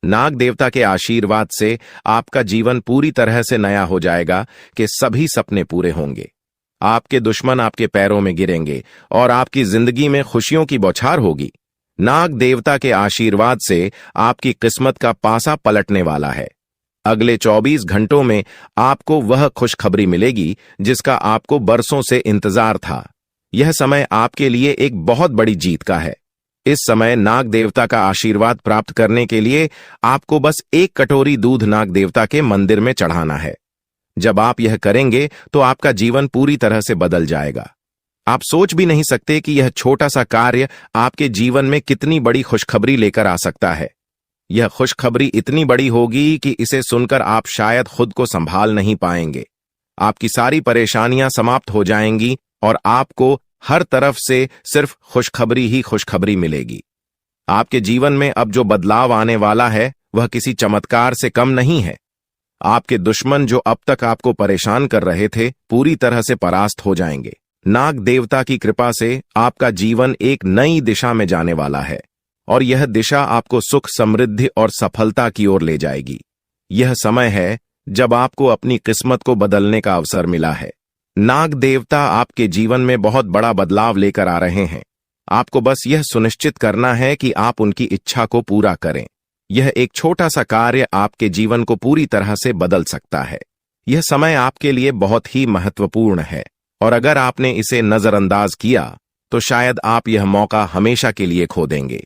नाग देवता के आशीर्वाद से आपका जीवन पूरी तरह से नया हो जाएगा कि सभी सपने पूरे होंगे। आपके दुश्मन आपके पैरों में गिरेंगे और आपकी जिंदगी में खुशियों की बौछार होगी। नाग देवता के आशीर्वाद से आपकी किस्मत का पासा पलटने वाला है। अगले 24 घंटों में आपको वह खुशखबरी मिलेगी जिसका आपको बरसों से इंतजार था। यह समय आपके लिए एक बहुत बड़ी जीत का है। इस समय नाग देवता का आशीर्वाद प्राप्त करने के लिए आपको बस एक कटोरी दूध नाग देवता के मंदिर में चढ़ाना है। जब आप यह करेंगे तो आपका जीवन पूरी तरह से बदल जाएगा। आप सोच भी नहीं सकते कि यह छोटा सा कार्य आपके जीवन में कितनी बड़ी खुशखबरी लेकर आ सकता है। यह खुशखबरी इतनी बड़ी होगी कि इसे सुनकर आप शायद खुद को संभाल नहीं पाएंगे। आपकी सारी परेशानियां समाप्त हो जाएंगी और आपको हर तरफ से सिर्फ खुशखबरी ही खुशखबरी मिलेगी। आपके जीवन में अब जो बदलाव आने वाला है वह किसी चमत्कार से कम नहीं है। आपके दुश्मन जो अब तक आपको परेशान कर रहे थे, पूरी तरह से परास्त हो जाएंगे। नाग देवता की कृपा से आपका जीवन एक नई दिशा में जाने वाला है और यह दिशा आपको सुख, समृद्धि और सफलता की ओर ले जाएगी। यह समय है जब आपको अपनी किस्मत को बदलने का अवसर मिला है। नाग देवता आपके जीवन में बहुत बड़ा बदलाव लेकर आ रहे हैं। आपको बस यह सुनिश्चित करना है कि आप उनकी इच्छा को पूरा करें। यह एक छोटा सा कार्य आपके जीवन को पूरी तरह से बदल सकता है। यह समय आपके लिए बहुत ही महत्वपूर्ण है और अगर आपने इसे नजरअंदाज किया तो शायद आप यह मौका हमेशा के लिए खो देंगे।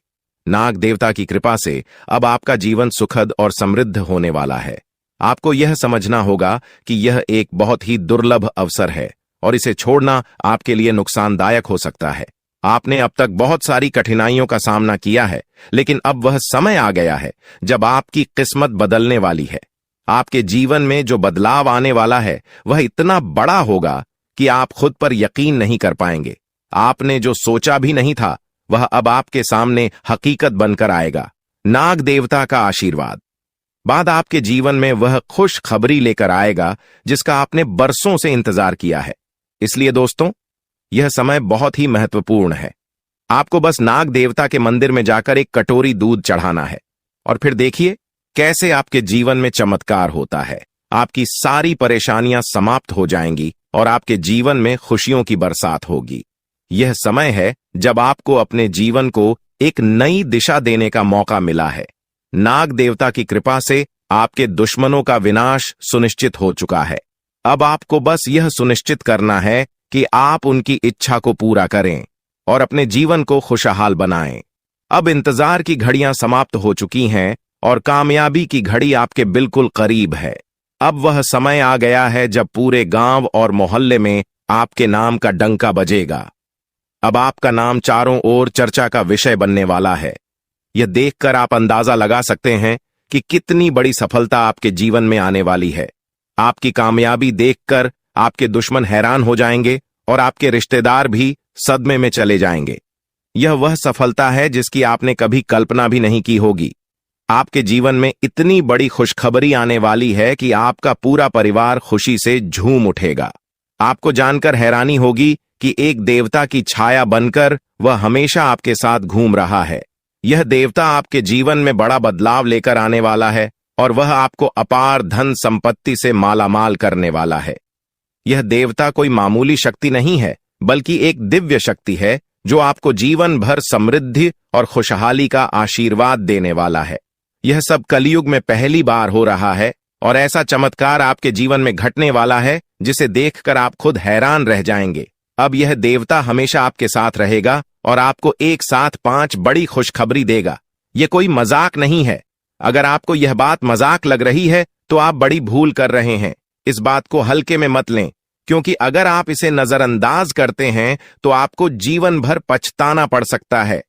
नाग देवता की कृपा से अब आपका जीवन सुखद और समृद्ध होने वाला है। आपको यह समझना होगा कि यह एक बहुत ही दुर्लभ अवसर है और इसे छोड़ना आपके लिए नुकसानदायक हो सकता है। आपने अब तक बहुत सारी कठिनाइयों का सामना किया है, लेकिन अब वह समय आ गया है जब आपकी किस्मत बदलने वाली है। आपके जीवन में जो बदलाव आने वाला है वह इतना बड़ा होगा कि आप खुद पर यकीन नहीं कर पाएंगे। आपने जो सोचा भी नहीं था वह अब आपके सामने हकीकत बनकर आएगा। नाग देवता का आशीर्वाद बाद आपके जीवन में वह खुश खबरी लेकर आएगा जिसका आपने बरसों से इंतजार किया है। इसलिए दोस्तों, यह समय बहुत ही महत्वपूर्ण है। आपको बस नाग देवता के मंदिर में जाकर एक कटोरी दूध चढ़ाना है और फिर देखिए कैसे आपके जीवन में चमत्कार होता है। आपकी सारी परेशानियां समाप्त हो जाएंगी और आपके जीवन में खुशियों की बरसात होगी। यह समय है जब आपको अपने जीवन को एक नई दिशा देने का मौका मिला है। नाग देवता की कृपा से आपके दुश्मनों का विनाश सुनिश्चित हो चुका है। अब आपको बस यह सुनिश्चित करना है कि आप उनकी इच्छा को पूरा करें और अपने जीवन को खुशहाल बनाएं। अब इंतजार की घड़ियां समाप्त हो चुकी हैं और कामयाबी की घड़ी आपके बिल्कुल करीब है। अब वह समय आ गया है जब पूरे गांव और मोहल्ले में आपके नाम का डंका बजेगा। अब आपका नाम चारों ओर चर्चा का विषय बनने वाला है। यह देखकर आप अंदाजा लगा सकते हैं कि कितनी बड़ी सफलता आपके जीवन में आने वाली है। आपकी कामयाबी देखकर आपके दुश्मन हैरान हो जाएंगे और आपके रिश्तेदार भी सदमे में चले जाएंगे। यह वह सफलता है जिसकी आपने कभी कल्पना भी नहीं की होगी। आपके जीवन में इतनी बड़ी खुशखबरी आने वाली है कि आपका पूरा परिवार खुशी से झूम उठेगा। आपको जानकर हैरानी होगी कि एक देवता की छाया बनकर वह हमेशा आपके साथ घूम रहा है। यह देवता आपके जीवन में बड़ा बदलाव लेकर आने वाला है और वह आपको अपार धन संपत्ति से मालामाल करने वाला है। यह देवता कोई मामूली शक्ति नहीं है, बल्कि एक दिव्य शक्ति है जो आपको जीवन भर समृद्धि और खुशहाली का आशीर्वाद देने वाला है। यह सब कलयुग में पहली बार हो रहा है और ऐसा चमत्कार आपके जीवन में घटने वाला है जिसे देखकर आप खुद हैरान रह जाएंगे। अब यह देवता हमेशा आपके साथ रहेगा और आपको एक साथ 5 बड़ी खुशखबरी देगा। यह कोई मजाक नहीं है। अगर आपको यह बात मजाक लग रही है तो आप बड़ी भूल कर रहे हैं। इस बात को हल्के में मत लें, क्योंकि अगर आप इसे नजरअंदाज करते हैं तो आपको जीवन भर पछताना पड़ सकता है।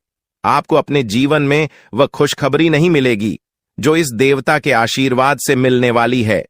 आपको अपने जीवन में वह खुशखबरी नहीं मिलेगी जो इस देवता के आशीर्वाद से मिलने वाली है।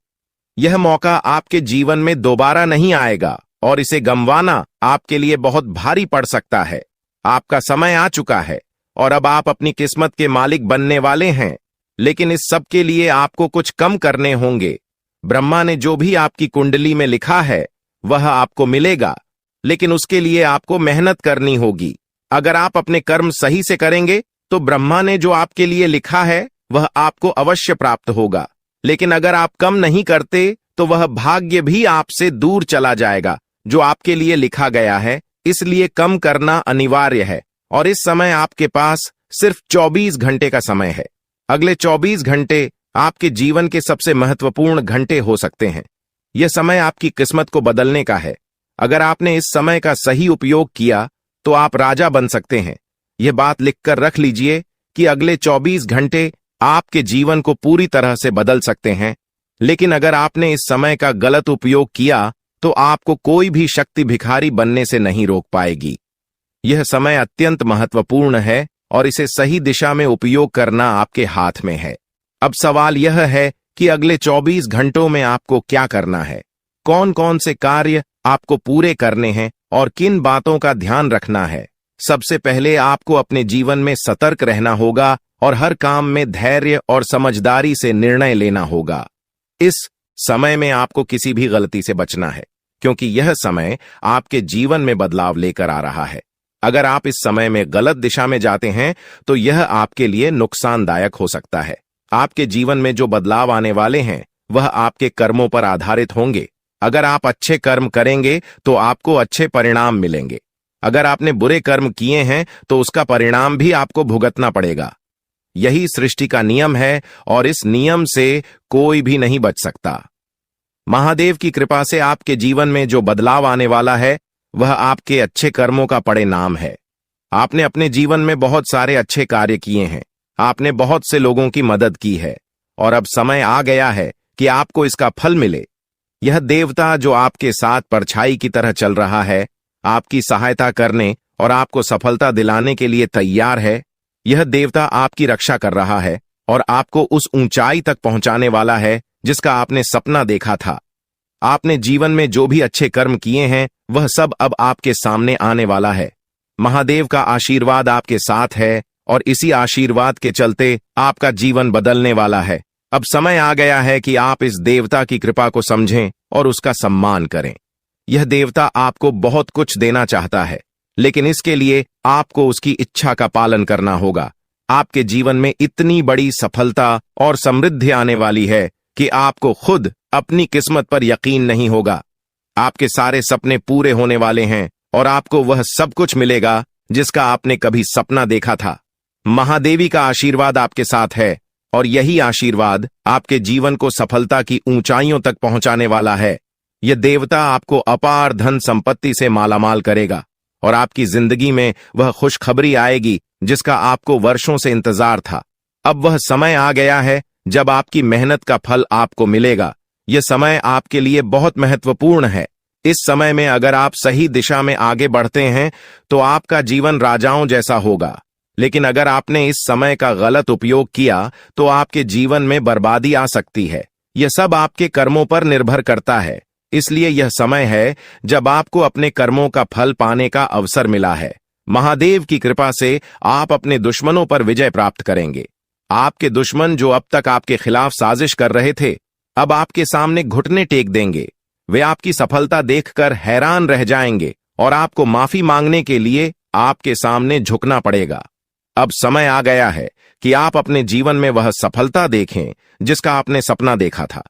यह मौका आपके जीवन में दोबारा नहीं आएगा और इसे गंवाना आपके लिए बहुत भारी पड़ सकता है। आपका समय आ चुका है और अब आप अपनी किस्मत के मालिक बनने वाले हैं, लेकिन इस सब के लिए आपको कुछ कम करने होंगे। ब्रह्मा ने जो भी आपकी कुंडली में लिखा है वह आपको मिलेगा, लेकिन उसके लिए आपको मेहनत करनी होगी। अगर आप अपने कर्म सही से करेंगे तो ब्रह्मा ने जो आपके लिए लिखा है वह आपको अवश्य प्राप्त होगा, लेकिन अगर आप कम नहीं करते तो वह भाग्य भी आपसे दूर चला जाएगा जो आपके लिए लिखा गया है। इसलिए कम करना अनिवार्य है और इस समय आपके पास सिर्फ 24 घंटे का समय है। अगले 24 घंटे आपके जीवन के सबसे महत्वपूर्ण घंटे हो सकते हैं। यह समय आपकी किस्मत को बदलने का है। अगर आपने इस समय का सही उपयोग किया तो आप राजा बन सकते हैं। यह बात लिखकर रख लीजिए कि अगले 24 घंटे आपके जीवन को पूरी तरह से बदल सकते हैं, लेकिन अगर आपने इस समय का गलत उपयोग किया तो आपको कोई भी शक्ति भिखारी बनने से नहीं रोक पाएगी। यह समय अत्यंत महत्वपूर्ण है और इसे सही दिशा में उपयोग करना आपके हाथ में है। अब सवाल यह है कि अगले 24 घंटों में आपको क्या करना है, कौन कौन से कार्य आपको पूरे करने हैं और किन बातों का ध्यान रखना है। सबसे पहले आपको अपने जीवन में सतर्क रहना होगा और हर काम में धैर्य और समझदारी से निर्णय लेना होगा। इस समय में आपको किसी भी गलती से बचना है, क्योंकि यह समय आपके जीवन में बदलाव लेकर आ रहा है। अगर आप इस समय में गलत दिशा में जाते हैं तो यह आपके लिए नुकसानदायक हो सकता है। आपके जीवन में जो बदलाव आने वाले हैं वह आपके कर्मों पर आधारित होंगे। अगर आप अच्छे कर्म करेंगे तो आपको अच्छे परिणाम मिलेंगे। अगर आपने बुरे कर्म किए हैं तो उसका परिणाम भी आपको भुगतना पड़ेगा। यही सृष्टि का नियम है और इस नियम से कोई भी नहीं बच सकता। महादेव की कृपा से आपके जीवन में जो बदलाव आने वाला है वह आपके अच्छे कर्मों का परिणाम है। आपने अपने जीवन में बहुत सारे अच्छे कार्य किए हैं, आपने बहुत से लोगों की मदद की है और अब समय आ गया है कि आपको इसका फल मिले। यह देवता जो आपके साथ परछाई की तरह चल रहा है, आपकी सहायता करने और आपको सफलता दिलाने के लिए तैयार है। यह देवता आपकी रक्षा कर रहा है और आपको उस ऊंचाई तक पहुंचाने वाला है जिसका आपने सपना देखा था। आपने जीवन में जो भी अच्छे कर्म किए हैं वह सब अब आपके सामने आने वाला है। महादेव का आशीर्वाद आपके साथ है और इसी आशीर्वाद के चलते आपका जीवन बदलने वाला है। अब समय आ गया है कि आप इस देवता की कृपा को समझें और उसका सम्मान करें। यह देवता आपको बहुत कुछ देना चाहता है, लेकिन इसके लिए आपको उसकी इच्छा का पालन करना होगा। आपके जीवन में इतनी बड़ी सफलता और समृद्धि आने वाली है कि आपको खुद अपनी किस्मत पर यकीन नहीं होगा। आपके सारे सपने पूरे होने वाले हैं और आपको वह सब कुछ मिलेगा जिसका आपने कभी सपना देखा था। महादेवी का आशीर्वाद आपके साथ है और यही आशीर्वाद आपके जीवन को सफलता की ऊंचाइयों तक पहुंचाने वाला है। यह देवता आपको अपार धन संपत्ति से मालामाल करेगा और आपकी जिंदगी में वह खुशखबरी आएगी जिसका आपको वर्षों से इंतजार था। अब वह समय आ गया है जब आपकी मेहनत का फल आपको मिलेगा। यह समय आपके लिए बहुत महत्वपूर्ण है। इस समय में अगर आप सही दिशा में आगे बढ़ते हैं तो आपका जीवन राजाओं जैसा होगा, लेकिन अगर आपने इस समय का गलत उपयोग किया तो आपके जीवन में बर्बादी आ सकती है। यह सब आपके कर्मों पर निर्भर करता है, इसलिए यह समय है जब आपको अपने कर्मों का फल पाने का अवसर मिला है। महादेव की कृपा से आप अपने दुश्मनों पर विजय प्राप्त करेंगे। आपके दुश्मन जो अब तक आपके खिलाफ साजिश कर रहे थे, अब आपके सामने घुटने टेक देंगे। वे आपकी सफलता देखकर हैरान रह जाएंगे और आपको माफी मांगने के लिए आपके सामने झुकना पड़ेगा। अब समय आ गया है कि आप अपने जीवन में वह सफलता देखें जिसका आपने सपना देखा था।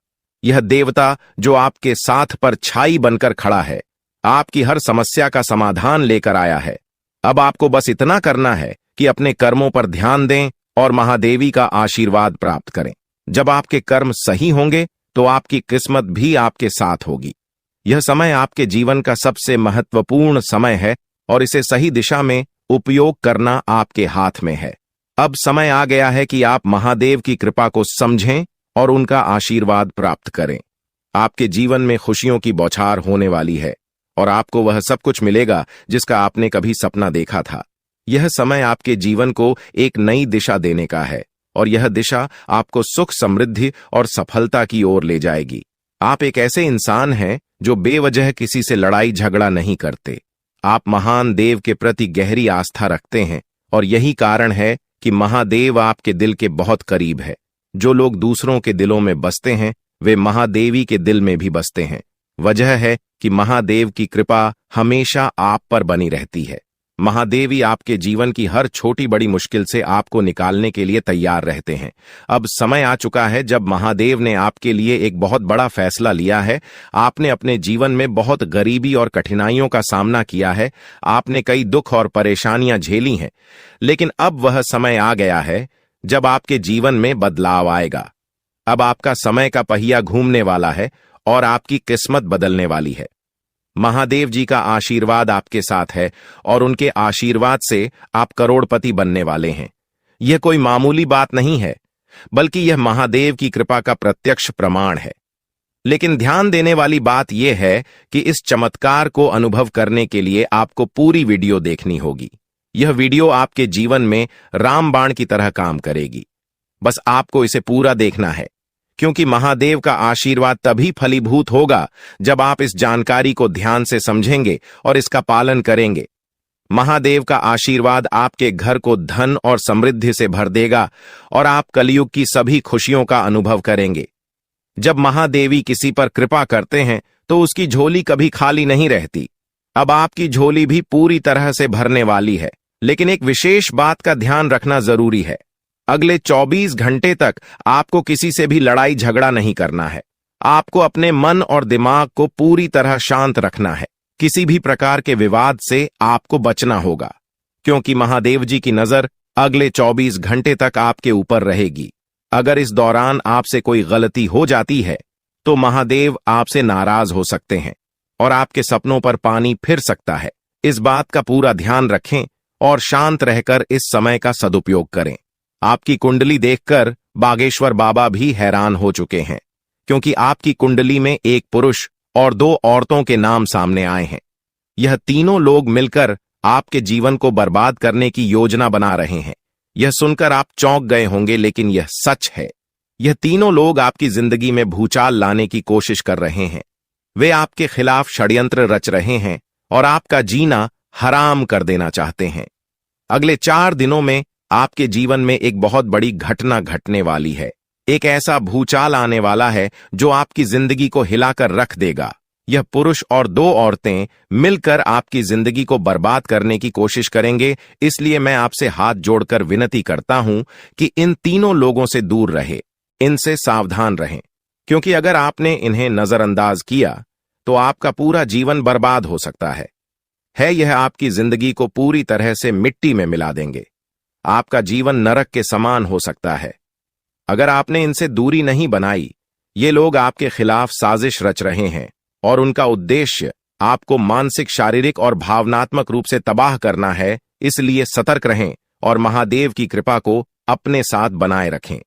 यह देवता जो आपके साथ पर छाई बनकर खड़ा है, आपकी हर समस्या का समाधान लेकर आया है। अब आपको बस इतना करना है कि अपने कर्मों पर ध्यान दें और महादेवी का आशीर्वाद प्राप्त करें। जब आपके कर्म सही होंगे तो आपकी किस्मत भी आपके साथ होगी। यह समय आपके जीवन का सबसे महत्वपूर्ण समय है और इसे सही दिशा में उपयोग करना आपके हाथ में है। अब समय आ गया है कि आप महादेव की कृपा को समझें और उनका आशीर्वाद प्राप्त करें। आपके जीवन में खुशियों की बौछार होने वाली है और आपको वह सब कुछ मिलेगा जिसका आपने कभी सपना देखा था। यह समय आपके जीवन को एक नई दिशा देने का है और यह दिशा आपको सुख, समृद्धि और सफलता की ओर ले जाएगी। आप एक ऐसे इंसान हैं जो बेवजह किसी से लड़ाई झगड़ा नहीं करते। आप महान देव के प्रति गहरी आस्था रखते हैं और यही कारण है कि महादेव आपके दिल के बहुत करीब है। जो लोग दूसरों के दिलों में बसते हैं वे महादेवी के दिल में भी बसते हैं। वजह है कि महादेव की कृपा हमेशा आप पर बनी रहती है। महादेवी आपके जीवन की हर छोटी बड़ी मुश्किल से आपको निकालने के लिए तैयार रहते हैं। अब समय आ चुका है जब महादेव ने आपके लिए एक बहुत बड़ा फैसला लिया है। आपने अपने जीवन में बहुत गरीबी और कठिनाइयों का सामना किया है। आपने कई दुख और परेशानियां झेली हैं, लेकिन अब वह समय आ गया है जब आपके जीवन में बदलाव आएगा। अब आपका समय का पहिया घूमने वाला है और आपकी किस्मत बदलने वाली है। महादेव जी का आशीर्वाद आपके साथ है और उनके आशीर्वाद से आप करोड़पति बनने वाले हैं। यह कोई मामूली बात नहीं है, बल्कि यह महादेव की कृपा का प्रत्यक्ष प्रमाण है। लेकिन ध्यान देने वाली बात यह है कि इस चमत्कार को अनुभव करने के लिए आपको पूरी वीडियो देखनी होगी। यह वीडियो आपके जीवन में रामबाण की तरह काम करेगी। बस आपको इसे पूरा देखना है, क्योंकि महादेव का आशीर्वाद तभी फलीभूत होगा जब आप इस जानकारी को ध्यान से समझेंगे और इसका पालन करेंगे। महादेव का आशीर्वाद आपके घर को धन और समृद्धि से भर देगा और आप कलयुग की सभी खुशियों का अनुभव करेंगे। जब महादेवी किसी पर कृपा करते हैं तो उसकी झोली कभी खाली नहीं रहती। अब आपकी झोली भी पूरी तरह से भरने वाली है, लेकिन एक विशेष बात का ध्यान रखना जरूरी है। अगले 24 घंटे तक आपको किसी से भी लड़ाई झगड़ा नहीं करना है। आपको अपने मन और दिमाग को पूरी तरह शांत रखना है। किसी भी प्रकार के विवाद से आपको बचना होगा, क्योंकि महादेव जी की नजर अगले 24 घंटे तक आपके ऊपर रहेगी। अगर इस दौरान आपसे कोई गलती हो जाती है तो महादेव आपसे नाराज हो सकते हैं और आपके सपनों पर पानी फिर सकता है। इस बात का पूरा ध्यान रखें और शांत रहकर इस समय का सदुपयोग करें। आपकी कुंडली देखकर बागेश्वर बाबा भी हैरान हो चुके हैं, क्योंकि आपकी कुंडली में एक पुरुष और 2 औरतों के नाम सामने आए हैं। यह तीनों लोग मिलकर आपके जीवन को बर्बाद करने की योजना बना रहे हैं। यह सुनकर आप चौंक गए होंगे, लेकिन यह सच है। यह तीनों लोग आपकी जिंदगी में भूचाल लाने की कोशिश कर रहे हैं। वे आपके खिलाफ षड्यंत्र रच रहे हैं और आपका जीना हराम कर देना चाहते हैं। अगले 4 दिनों में आपके जीवन में एक बहुत बड़ी घटना घटने वाली है। एक ऐसा भूचाल आने वाला है जो आपकी जिंदगी को हिलाकर रख देगा। यह पुरुष और 2 औरतें मिलकर आपकी जिंदगी को बर्बाद करने की कोशिश करेंगे। इसलिए मैं आपसे हाथ जोड़कर विनती करता हूं कि इन तीनों लोगों से दूर रहे, इनसे सावधान रहें, क्योंकि अगर आपने इन्हें नजरअंदाज किया तो आपका पूरा जीवन बर्बाद हो सकता है। यह आपकी जिंदगी को पूरी तरह से मिट्टी में मिला देंगे। आपका जीवन नरक के समान हो सकता है। अगर आपने इनसे दूरी नहीं बनाई, ये लोग आपके खिलाफ साजिश रच रहे हैं और उनका उद्देश्य आपको मानसिक, शारीरिक और भावनात्मक रूप से तबाह करना है। इसलिए सतर्क रहें और महादेव की कृपा को अपने साथ बनाए रखें।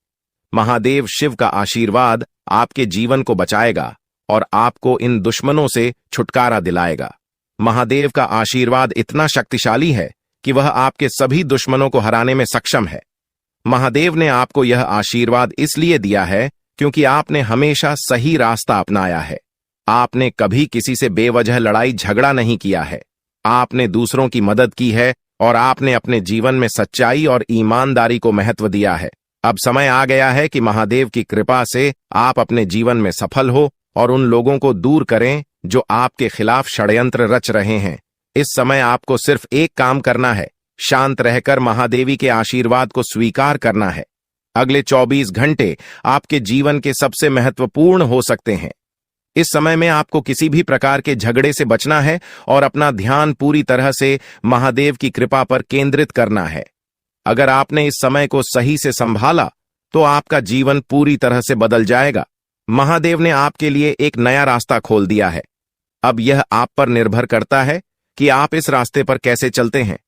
महादेव शिव का आशीर्वाद आपके जीवन को बचाएगा और आपको इन दुश्मनों से छुटकारा दिलाएगा। महादेव का आशीर्वाद इतना शक्तिशाली है कि वह आपके सभी दुश्मनों को हराने में सक्षम है। महादेव ने आपको यह आशीर्वाद इसलिए दिया है क्योंकि आपने हमेशा सही रास्ता अपनाया है। आपने कभी किसी से बेवजह लड़ाई झगड़ा नहीं किया है। आपने दूसरों की मदद की है और आपने अपने जीवन में सच्चाई और ईमानदारी को महत्व दिया है। अब समय आ गया है कि महादेव की कृपा से आप अपने जीवन में सफल हो और उन लोगों को दूर करें जो आपके खिलाफ षड्यंत्र रच रहे हैं। इस समय आपको सिर्फ एक काम करना है, शांत रहकर महादेवी के आशीर्वाद को स्वीकार करना है। अगले 24 घंटे आपके जीवन के सबसे महत्वपूर्ण हो सकते हैं। इस समय में आपको किसी भी प्रकार के झगड़े से बचना है और अपना ध्यान पूरी तरह से महादेव की कृपा पर केंद्रित करना है। अगर आपने इस समय को सही से संभाला तो आपका जीवन पूरी तरह से बदल जाएगा। महादेव ने आपके लिए एक नया रास्ता खोल दिया है। अब यह आप पर निर्भर करता है कि आप इस रास्ते पर कैसे चलते हैं।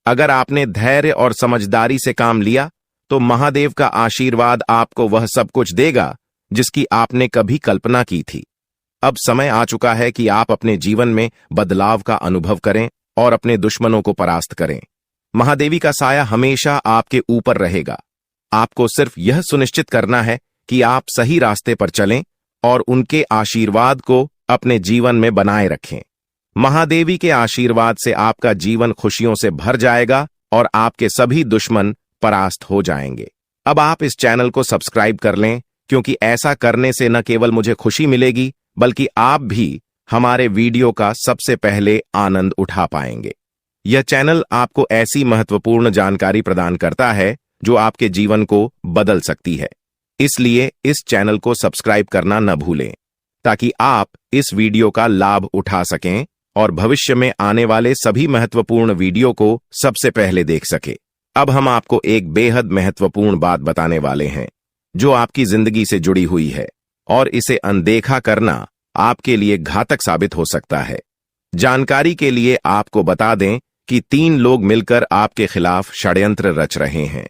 अगर आपने धैर्य और समझदारी से काम लिया तो महादेव का आशीर्वाद आपको वह सब कुछ देगा जिसकी आपने कभी कल्पना की थी। अब समय आ चुका है कि आप अपने जीवन में बदलाव का अनुभव करें और अपने दुश्मनों को परास्त करें। महादेवी का साया हमेशा आपके ऊपर रहेगा। आपको सिर्फ यह सुनिश्चित करना है कि आप सही रास्ते पर चलें और उनके आशीर्वाद को अपने जीवन में बनाए रखें। महादेवी के आशीर्वाद से आपका जीवन खुशियों से भर जाएगा और आपके सभी दुश्मन परास्त हो जाएंगे। अब आप इस चैनल को सब्सक्राइब कर लें, क्योंकि ऐसा करने से न केवल मुझे खुशी मिलेगी बल्कि आप भी हमारे वीडियो का सबसे पहले आनंद उठा पाएंगे। यह चैनल आपको ऐसी महत्वपूर्ण जानकारी प्रदान करता है जो आपके जीवन को बदल सकती है। इसलिए इस चैनल को सब्सक्राइब करना न भूलें ताकि आप इस वीडियो का लाभ उठा सकें और भविष्य में आने वाले सभी महत्वपूर्ण वीडियो को सबसे पहले देख सके। अब हम आपको एक बेहद महत्वपूर्ण बात बताने वाले हैं जो आपकी जिंदगी से जुड़ी हुई है और इसे अनदेखा करना आपके लिए घातक साबित हो सकता है। जानकारी के लिए आपको बता दें कि 3 लोग मिलकर आपके खिलाफ षड्यंत्र रच रहे हैं।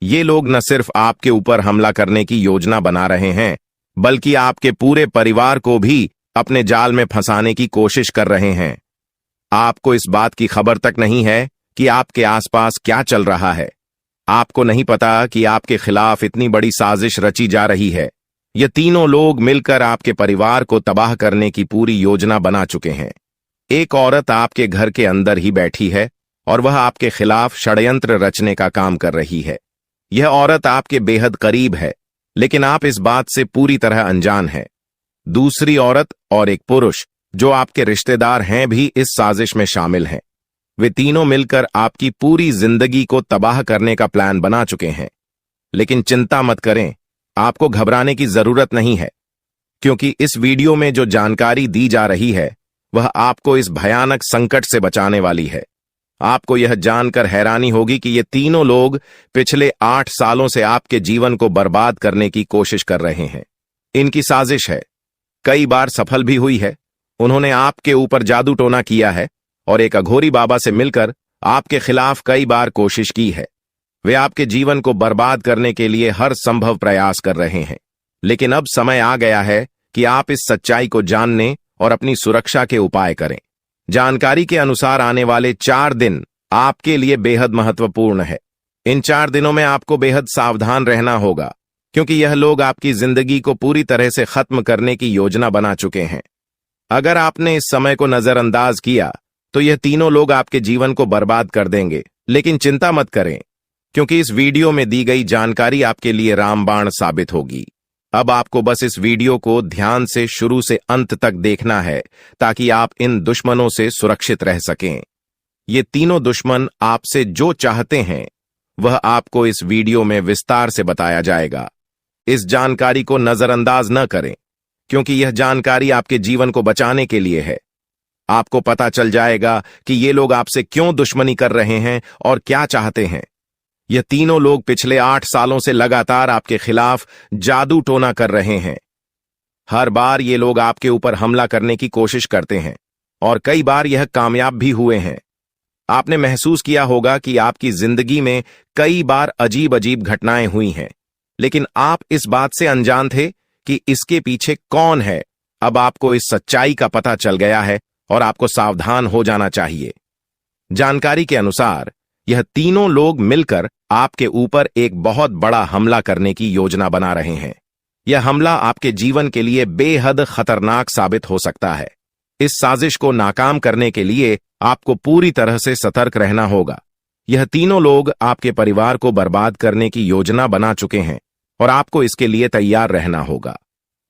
ये लोग न सिर्फ आपके ऊपर हमला करने की योजना बना रहे हैं बल्कि आपके पूरे परिवार को भी अपने जाल में फंसाने की कोशिश कर रहे हैं। आपको इस बात की खबर तक नहीं है कि आपके आसपास क्या चल रहा है। आपको नहीं पता कि आपके खिलाफ इतनी बड़ी साजिश रची जा रही है। ये तीनों लोग मिलकर आपके परिवार को तबाह करने की पूरी योजना बना चुके हैं। एक औरत आपके घर के अंदर ही बैठी है और वह आपके खिलाफ षड्यंत्र रचने का काम कर रही है। यह औरत आपके बेहद करीब है, लेकिन आप इस बात से पूरी तरह अनजान हैं। दूसरी औरत और एक पुरुष जो आपके रिश्तेदार हैं भी इस साजिश में शामिल हैं। वे तीनों मिलकर आपकी पूरी जिंदगी को तबाह करने का प्लान बना चुके हैं। लेकिन चिंता मत करें, आपको घबराने की जरूरत नहीं है, क्योंकि इस वीडियो में जो जानकारी दी जा रही है वह आपको इस भयानक संकट से बचाने वाली है। आपको यह जानकर हैरानी होगी कि ये तीनों लोग पिछले 8 सालों से आपके जीवन को बर्बाद करने की कोशिश कर रहे हैं। इनकी साजिश है, कई बार सफल भी हुई है। उन्होंने आपके ऊपर जादू टोना किया है और एक अघोरी बाबा से मिलकर आपके खिलाफ कई बार कोशिश की है। वे आपके जीवन को बर्बाद करने के लिए हर संभव प्रयास कर रहे हैं। लेकिन अब समय आ गया है कि आप इस सच्चाई को जानने और अपनी सुरक्षा के उपाय करें। जानकारी के अनुसार आने वाले 4 दिन आपके लिए बेहद महत्वपूर्ण है। इन 4 दिनों में आपको बेहद सावधान रहना होगा, क्योंकि यह लोग आपकी जिंदगी को पूरी तरह से खत्म करने की योजना बना चुके हैं। अगर आपने इस समय को नजरअंदाज किया तो यह तीनों लोग आपके जीवन को बर्बाद कर देंगे। लेकिन चिंता मत करें, क्योंकि इस वीडियो में दी गई जानकारी आपके लिए रामबाण साबित होगी। अब आपको बस इस वीडियो को ध्यान से शुरू से अंत तक देखना है ताकि आप इन दुश्मनों से सुरक्षित रह सकें। ये तीनों दुश्मन आपसे जो चाहते हैं वह आपको इस वीडियो में विस्तार से बताया जाएगा। इस जानकारी को नजरअंदाज न करें, क्योंकि यह जानकारी आपके जीवन को बचाने के लिए है। आपको पता चल जाएगा कि ये लोग आपसे क्यों दुश्मनी कर रहे हैं और क्या चाहते हैं। यह तीनों लोग पिछले 8 सालों से लगातार आपके खिलाफ जादू टोना कर रहे हैं। हर बार ये लोग आपके ऊपर हमला करने की कोशिश करते हैं और कई बार यह कामयाब भी हुए हैं। आपने महसूस किया होगा कि आपकी जिंदगी में कई बार अजीब अजीब घटनाएं हुई हैं, लेकिन आप इस बात से अनजान थे कि इसके पीछे कौन है। अब आपको इस सच्चाई का पता चल गया है और आपको सावधान हो जाना चाहिए। जानकारी के अनुसार यह तीनों लोग मिलकर आपके ऊपर एक बहुत बड़ा हमला करने की योजना बना रहे हैं। यह हमला आपके जीवन के लिए बेहद खतरनाक साबित हो सकता है। इस साजिश को नाकाम करने के लिए आपको पूरी तरह से सतर्क रहना होगा। यह तीनों लोग आपके परिवार को बर्बाद करने की योजना बना चुके हैं और आपको इसके लिए तैयार रहना होगा।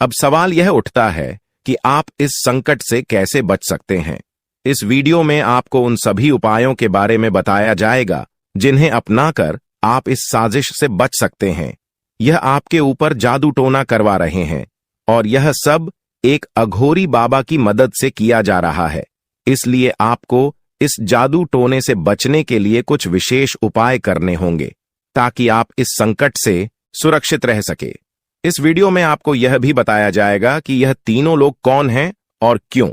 अब सवाल यह उठता है कि आप इस संकट से कैसे बच सकते हैं। इस वीडियो में आपको उन सभी उपायों के बारे में बताया जाएगा जिन्हें अपनाकर आप इस साजिश से बच सकते हैं। यह आपके ऊपर जादू टोना करवा रहे हैं और यह सब एक अघोरी बाबा की मदद से किया जा रहा है। इसलिए आपको इस जादू टोने से बचने के लिए कुछ विशेष उपाय करने होंगे ताकि आप इस संकट से सुरक्षित रह सके। इस वीडियो में आपको यह भी बताया जाएगा कि यह तीनों लोग कौन हैं और क्यों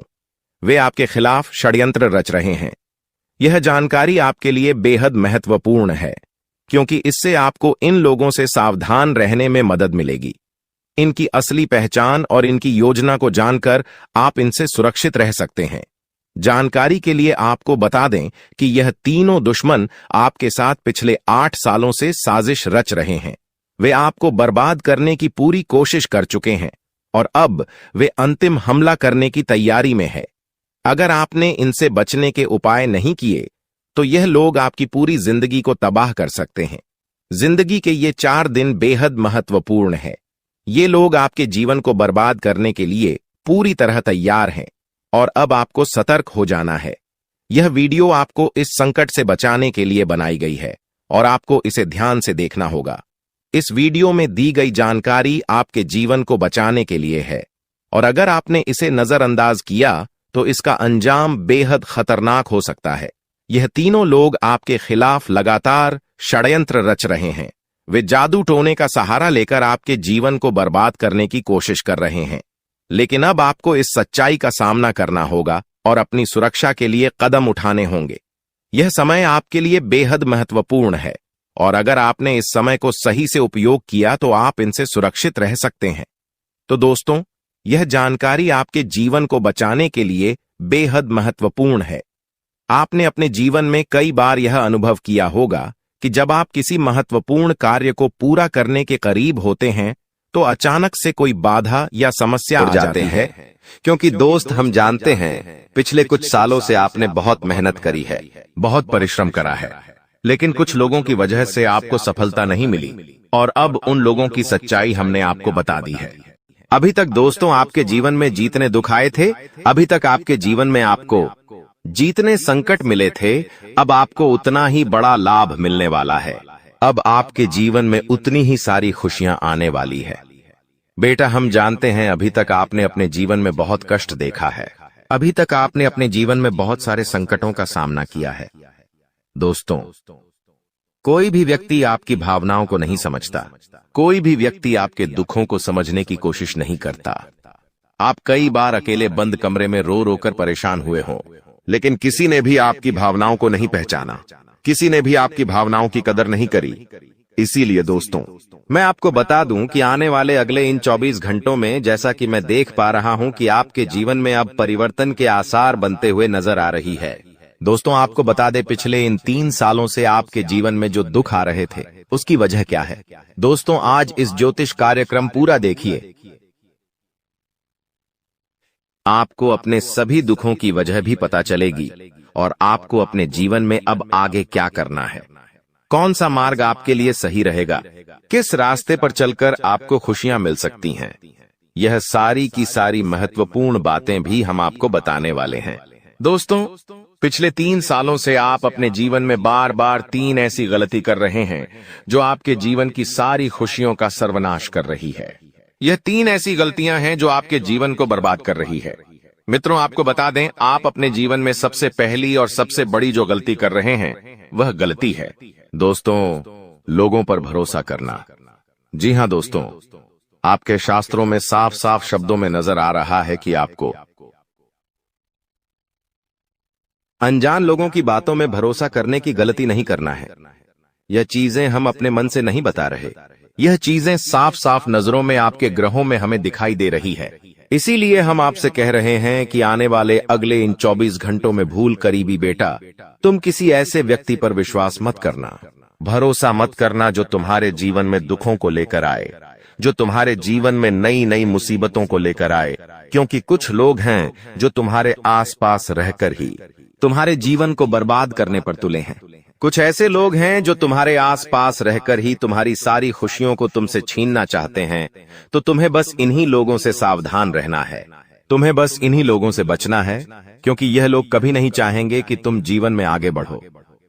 वे आपके खिलाफ षड्यंत्र रच रहे हैं। यह जानकारी आपके लिए बेहद महत्वपूर्ण है क्योंकि इससे आपको इन लोगों से सावधान रहने में मदद मिलेगी। इनकी असली पहचान और इनकी योजना को जानकर आप इनसे सुरक्षित रह सकते हैं। जानकारी के लिए आपको बता दें कि यह तीनों दुश्मन आपके साथ पिछले 8 सालों से साजिश रच रहे हैं। वे आपको बर्बाद करने की पूरी कोशिश कर चुके हैं और अब वे अंतिम हमला करने की तैयारी में है। अगर आपने इनसे बचने के उपाय नहीं किए तो यह लोग आपकी पूरी जिंदगी को तबाह कर सकते हैं। जिंदगी के ये 4 दिन बेहद महत्वपूर्ण है। ये लोग आपके जीवन को बर्बाद करने के लिए पूरी तरह तैयार हैं और अब आपको सतर्क हो जाना है। यह वीडियो आपको इस संकट से बचाने के लिए बनाई गई है और आपको इसे ध्यान से देखना होगा। इस वीडियो में दी गई जानकारी आपके जीवन को बचाने के लिए है और अगर आपने इसे नजरअंदाज किया तो इसका अंजाम बेहद खतरनाक हो सकता है। यह तीनों लोग आपके खिलाफ लगातार षड्यंत्र रच रहे हैं। वे जादू टोने का सहारा लेकर आपके जीवन को बर्बाद करने की कोशिश कर रहे हैं। लेकिन अब आपको इस सच्चाई का सामना करना होगा और अपनी सुरक्षा के लिए कदम उठाने होंगे। यह समय आपके लिए बेहद महत्वपूर्ण है और अगर आपने इस समय को सही से उपयोग किया तो आप इनसे सुरक्षित रह सकते हैं। तो दोस्तों, यह जानकारी आपके जीवन को बचाने के लिए बेहद महत्वपूर्ण है। आपने अपने जीवन में कई बार यह अनुभव किया होगा कि जब आप किसी महत्वपूर्ण कार्य को पूरा करने के करीब होते हैं तो अचानक से कोई बाधा या समस्या आ जाती है। क्योंकि दोस्त, हम जानते हैं पिछले कुछ सालों से आपने बहुत मेहनत करी है, बहुत परिश्रम करा है, लेकिन कुछ लोगों की वजह से आपको सफलता नहीं मिली और अब उन लोगों की सच्चाई हमने आपको बता दी है। अभी तक दोस्तों आपके जीवन में जितने दुख आए थे, अभी तक आपके जीवन में आपको जितने संकट मिले थे, अब आपको उतना ही बड़ा लाभ मिलने वाला है। अब आपके जीवन में उतनी ही सारी खुशियां आने वाली है। बेटा, हम जानते हैं अभी तक आपने अपने जीवन में बहुत कष्ट देखा है। अभी तक आपने अपने जीवन में बहुत सारे संकटों का सामना किया है। दोस्तों, कोई भी व्यक्ति आपकी भावनाओं को नहीं समझता। कोई भी व्यक्ति आपके दुखों को समझने की कोशिश नहीं करता। आप कई बार अकेले बंद कमरे में रो रो कर परेशान हुए हों, लेकिन किसी ने भी आपकी भावनाओं को नहीं पहचाना, किसी ने भी आपकी भावनाओं की कदर नहीं करी। इसीलिए दोस्तों, मैं आपको बता दूं कि आने वाले अगले इन 24 घंटों में, जैसा कि मैं देख पा रहा हूं कि आपके जीवन में अब परिवर्तन के आसार बनते हुए नजर आ रही है। दोस्तों, आपको बता दें, पिछले इन 3 सालों से आपके जीवन में जो दुख आ रहे थे उसकी वजह क्या है। दोस्तों, आज इस ज्योतिष कार्यक्रम पूरा देखिए। आपको अपने सभी दुखों की वजह भी पता चलेगी और आपको अपने जीवन में अब आगे क्या करना है, कौन सा मार्ग आपके लिए सही रहेगा, किस रास्ते पर चलकर आपको खुशियां मिल सकती हैं। यह सारी की सारी महत्वपूर्ण बातें भी हम आपको बताने वाले हैं। दोस्तों, पिछले 3 सालों से आप अपने जीवन में बार बार 3 ऐसी गलती कर रहे हैं जो आपके जीवन की सारी खुशियों का सर्वनाश कर रही है। यह 3 ऐसी गलतियां हैं जो आपके जीवन को बर्बाद कर रही है। मित्रों, आपको बता दें, आप अपने जीवन में सबसे पहली और सबसे बड़ी जो गलती कर रहे हैं वह गलती है। दोस्तों, लोगों पर भरोसा करना। जी हां दोस्तों, आपके शास्त्रों में साफ साफ शब्दों में नजर आ रहा है कि आपको अनजान लोगों की बातों में भरोसा करने की गलती नहीं करना है। यह चीजें हम अपने मन से नहीं बता रहे, यह चीजें साफ साफ नजरों में आपके ग्रहों में हमें दिखाई दे रही है। इसीलिए हम आपसे कह रहे हैं कि आने वाले अगले इन 24 घंटों में भूल करीबी बेटा, तुम किसी ऐसे व्यक्ति पर विश्वास मत करना, भरोसा मत करना जो तुम्हारे जीवन में दुखों को लेकर आए, जो तुम्हारे जीवन में नई नई मुसीबतों को लेकर आए। क्योंकि कुछ लोग हैं जो तुम्हारे आसपास रहकर ही तुम्हारे जीवन को बर्बाद करने पर तुले हैं। कुछ ऐसे लोग हैं जो तुम्हारे आसपास रहकर ही तुम्हारी सारी खुशियों को तुमसे छीनना चाहते हैं। तो तुम्हें बस इन्हीं लोगों से सावधान रहना है, तुम्हें बस इन्हीं लोगों से बचना है, क्योंकि यह लोग कभी नहीं चाहेंगे कि तुम जीवन में आगे बढ़ो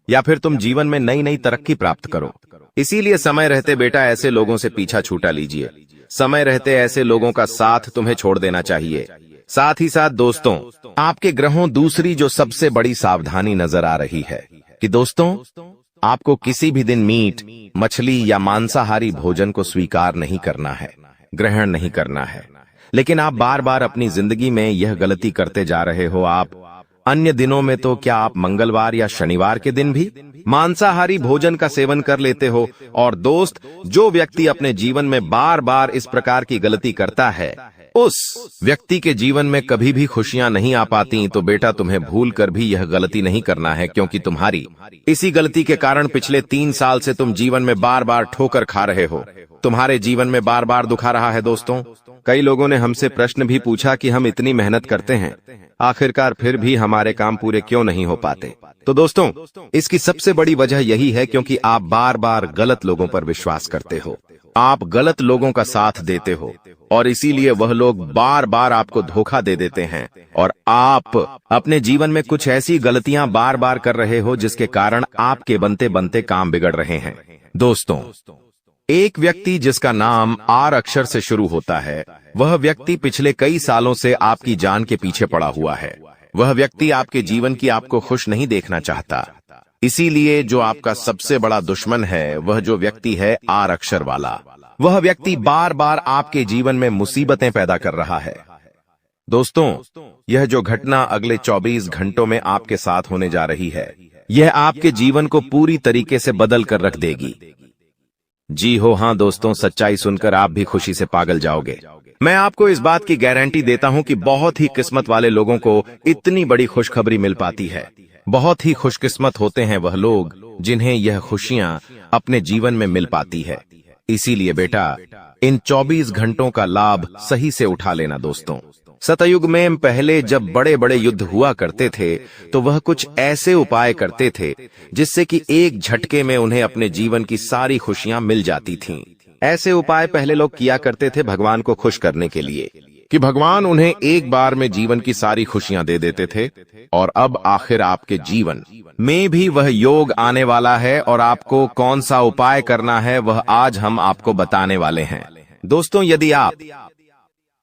या फिर तुम जीवन में नई नई तरक्की प्राप्त करो। इसीलिए समय रहते बेटा ऐसे लोगों से पीछा छूटा लीजिए। समय रहते ऐसे लोगों का साथ तुम्हें छोड़ देना चाहिए। साथ ही साथ दोस्तों, आपके ग्रहों दूसरी जो सबसे बड़ी सावधानी नजर आ रही है कि दोस्तों, आपको किसी भी दिन मीट, मछली या मांसाहारी भोजन को स्वीकार नहीं करना है, ग्रहण नहीं करना है। लेकिन आप बार बार अपनी जिंदगी में यह गलती करते जा रहे हो। आप अन्य दिनों में तो क्या आप मंगलवार या शनिवार के दिन भी मांसाहारी भोजन का सेवन कर लेते हो। और दोस्त, जो व्यक्ति अपने जीवन में बार बार इस प्रकार की गलती करता है, उस व्यक्ति के जीवन में कभी भी खुशियां नहीं आ पाती। तो बेटा, तुम्हें भूल कर भी यह गलती नहीं करना है, क्योंकि तुम्हारी इसी गलती के कारण पिछले 3 साल से तुम जीवन में बार बार ठोकर खा रहे हो, तुम्हारे जीवन में बार बार दुख आ रहा है। दोस्तों, कई लोगों ने हमसे प्रश्न भी पूछा कि हम इतनी मेहनत करते हैं, आखिरकार फिर भी हमारे काम पूरे क्यों नहीं हो पाते। तो दोस्तों, इसकी सबसे बड़ी वजह यही है क्योंकि आप बार बार गलत लोगों पर विश्वास करते हो, आप गलत लोगों का साथ देते हो, और इसीलिए वह लोग बार बार आपको धोखा दे देते हैं। और आप अपने जीवन में कुछ ऐसी गलतियां बार बार कर रहे हो जिसके कारण आपके बनते बनते काम बिगड़ रहे हैं। दोस्तों, एक व्यक्ति जिसका नाम आर अक्षर से शुरू होता है, वह व्यक्ति पिछले कई सालों से आपकी जान के पीछे पड़ा हुआ है। वह व्यक्ति आपके जीवन की आपको खुश नहीं देखना चाहता। इसीलिए जो आपका सबसे बड़ा दुश्मन है, वह जो व्यक्ति है आर अक्षर वाला, वह व्यक्ति बार बार आपके जीवन में मुसीबतें पैदा कर रहा है। दोस्तों, यह जो घटना अगले 24 घंटों में आपके साथ होने जा रही है, यह आपके जीवन को पूरी तरीके से बदल कर रख देगी। जी हो हाँ दोस्तों, सच्चाई सुनकर आप भी खुशी से पागल जाओगे। मैं आपको इस बात की गारंटी देता हूं कि बहुत ही किस्मत वाले लोगों को इतनी बड़ी खुशखबरी मिल पाती है। बहुत ही खुशकिस्मत होते हैं वह लोग जिन्हें यह खुशियां अपने जीवन में मिल पाती है। इसीलिए बेटा, इन 24 घंटों का लाभ सही से उठा लेना। दोस्तों, सतयुग में पहले जब बड़े बड़े युद्ध हुआ करते थे, तो वह कुछ ऐसे उपाय करते थे जिससे कि एक झटके में उन्हें अपने जीवन की सारी खुशियां मिल जाती थीं। ऐसे उपाय पहले लोग किया करते थे भगवान को खुश करने के लिए, कि भगवान उन्हें एक बार में जीवन की सारी खुशियां दे देते थे। और अब आखिर आपके जीवन में भी वह योग आने वाला है, और आपको कौन सा उपाय करना है वह आज हम आपको बताने वाले हैं। दोस्तों, यदि आप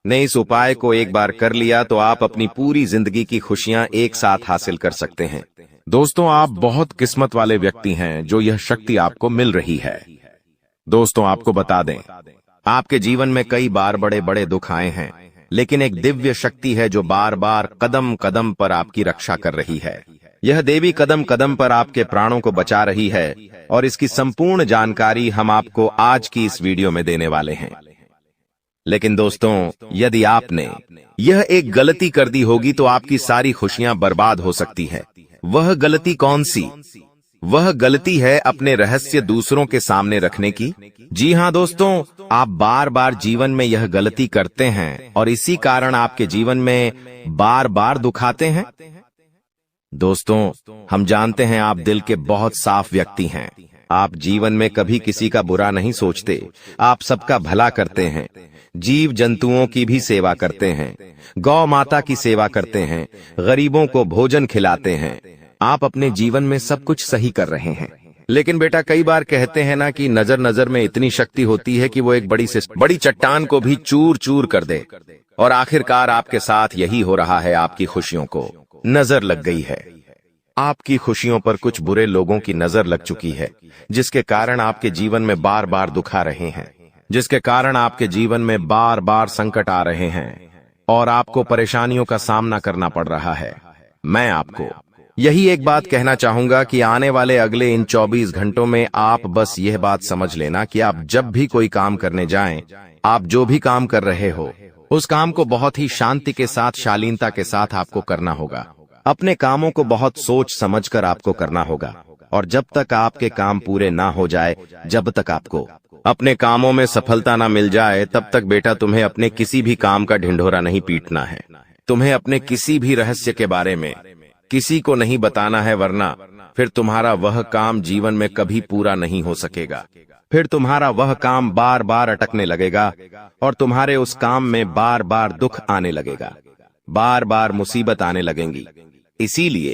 ने इस उपाय को एक बार कर लिया तो आप अपनी पूरी जिंदगी की खुशियां एक साथ हासिल कर सकते हैं। दोस्तों, आप बहुत किस्मत वाले व्यक्ति हैं जो यह शक्ति आपको मिल रही है। दोस्तों, आपको बता दें, आपके जीवन में कई बार बड़े बड़े दुख आए हैं, लेकिन एक दिव्य शक्ति है जो बार बार कदम कदम पर आपकी रक्षा कर रही है। यह देवी कदम कदम पर आपके प्राणों को बचा रही है, और इसकी संपूर्ण जानकारी हम आपको आज की इस वीडियो में देने वाले हैं। लेकिन दोस्तों, यदि आपने यह एक गलती कर दी होगी तो आपकी सारी खुशियां बर्बाद हो सकती है। वह गलती कौन सी? वह गलती है अपने रहस्य दूसरों के सामने रखने की। जी हां दोस्तों, आप बार बार जीवन में यह गलती करते हैं और इसी कारण आपके जीवन में बार बार दुख आते हैं। दोस्तों, हम जानते हैं आप दिल के बहुत साफ व्यक्ति हैं। आप जीवन में कभी किसी का बुरा नहीं सोचते, आप सबका भला करते हैं, जीव जंतुओं की भी सेवा करते हैं, गौ माता की सेवा करते हैं, गरीबों को भोजन खिलाते हैं। आप अपने जीवन में सब कुछ सही कर रहे हैं। लेकिन बेटा, कई बार कहते हैं ना कि नजर नजर में इतनी शक्ति होती है कि वो एक बड़ी चट्टान को भी चूर चूर कर दे। और आखिरकार आपके साथ यही हो रहा है। आपकी खुशियों को नजर लग गई है। आपकी खुशियों पर कुछ बुरे लोगों की नजर लग चुकी है, जिसके कारण आपके जीवन में बार बार दुख आ रहे हैं, जिसके कारण आपके जीवन में बार बार संकट आ रहे हैं और आपको परेशानियों का सामना करना पड़ रहा है। मैं आपको यही एक बात कहना चाहूंगा कि आने वाले अगले इन 24 घंटों में आप बस यह बात समझ लेना कि आप जब भी कोई काम करने जाएं, आप जो भी काम कर रहे हो उस काम को बहुत ही शांति के साथ, शालीनता के साथ आपको करना होगा। अपने कामों को बहुत सोच समझकर आपको करना होगा और जब तक आपके काम पूरे ना हो जाए, जब तक आपको अपने कामों में सफलता ना मिल जाए, तब तक बेटा तुम्हें अपने किसी भी काम का ढिंढोरा नहीं पीटना है। तुम्हें अपने किसी भी रहस्य के बारे में किसी को नहीं बताना है, वरना फिर तुम्हारा वह काम जीवन में कभी पूरा नहीं हो सकेगा। फिर तुम्हारा वह काम बार बार अटकने लगेगा और तुम्हारे उस काम में बार बार दुख आने लगेगा, बार बार मुसीबत आने लगेंगी। इसीलिए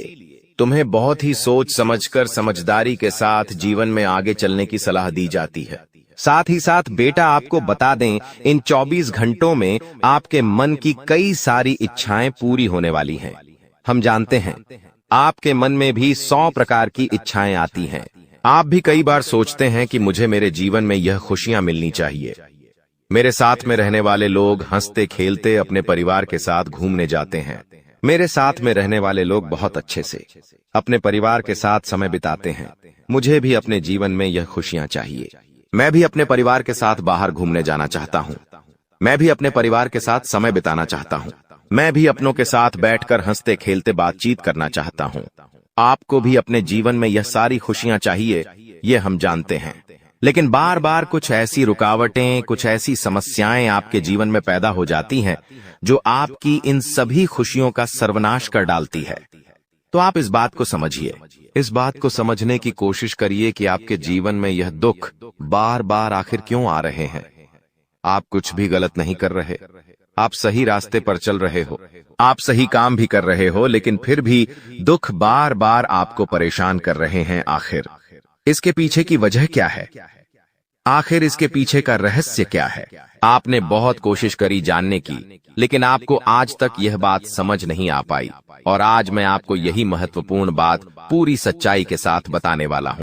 तुम्हें बहुत ही सोच समझकर, समझदारी के साथ जीवन में आगे चलने की सलाह दी जाती है। साथ ही साथ बेटा आपको बता दें, इन 24 घंटों में आपके मन की कई सारी इच्छाएं पूरी होने वाली हैं। हम जानते हैं आपके मन में भी 100 प्रकार की इच्छाएं आती हैं। आप भी कई बार सोचते हैं कि मुझे मेरे जीवन में यह खुशियां मिलनी चाहिए, मेरे साथ में रहने वाले लोग हंसते खेलते अपने परिवार के साथ घूमने जाते हैं, मेरे साथ में रहने वाले लोग बहुत अच्छे से अपने परिवार के साथ समय बिताते हैं, मुझे भी अपने जीवन में यह खुशियां चाहिए। मैं भी अपने परिवार के साथ बाहर घूमने जाना चाहता हूं, मैं भी अपने परिवार के साथ समय बिताना चाहता हूं, मैं भी अपनों के साथ बैठकर हंसते खेलते बातचीत करना चाहता हूं। आपको भी अपने जीवन में यह सारी खुशियां चाहिए, ये हम जानते हैं। लेकिन बार बार कुछ ऐसी रुकावटें, कुछ ऐसी समस्याएं आपके जीवन में पैदा हो जाती हैं जो आपकी इन सभी खुशियों का सर्वनाश कर डालती है। तो आप इस बात को समझिए, इस बात को समझने की कोशिश करिए कि आपके जीवन में यह दुख बार बार आखिर क्यों आ रहे हैं। आप कुछ भी गलत नहीं कर रहे, आप सही रास्ते पर चल रहे हो, आप सही काम भी कर रहे हो, लेकिन फिर भी दुख बार बार आपको परेशान कर रहे हैं। आखिर इसके पीछे की वजह क्या है? आखिर इसके पीछे का रहस्य क्या है? आपने बहुत कोशिश करी जानने की, लेकिन आपको आज तक यह बात समझ नहीं आ पाई और आज मैं आपको यही महत्वपूर्ण बात पूरी सच्चाई के साथ बताने वाला हूं।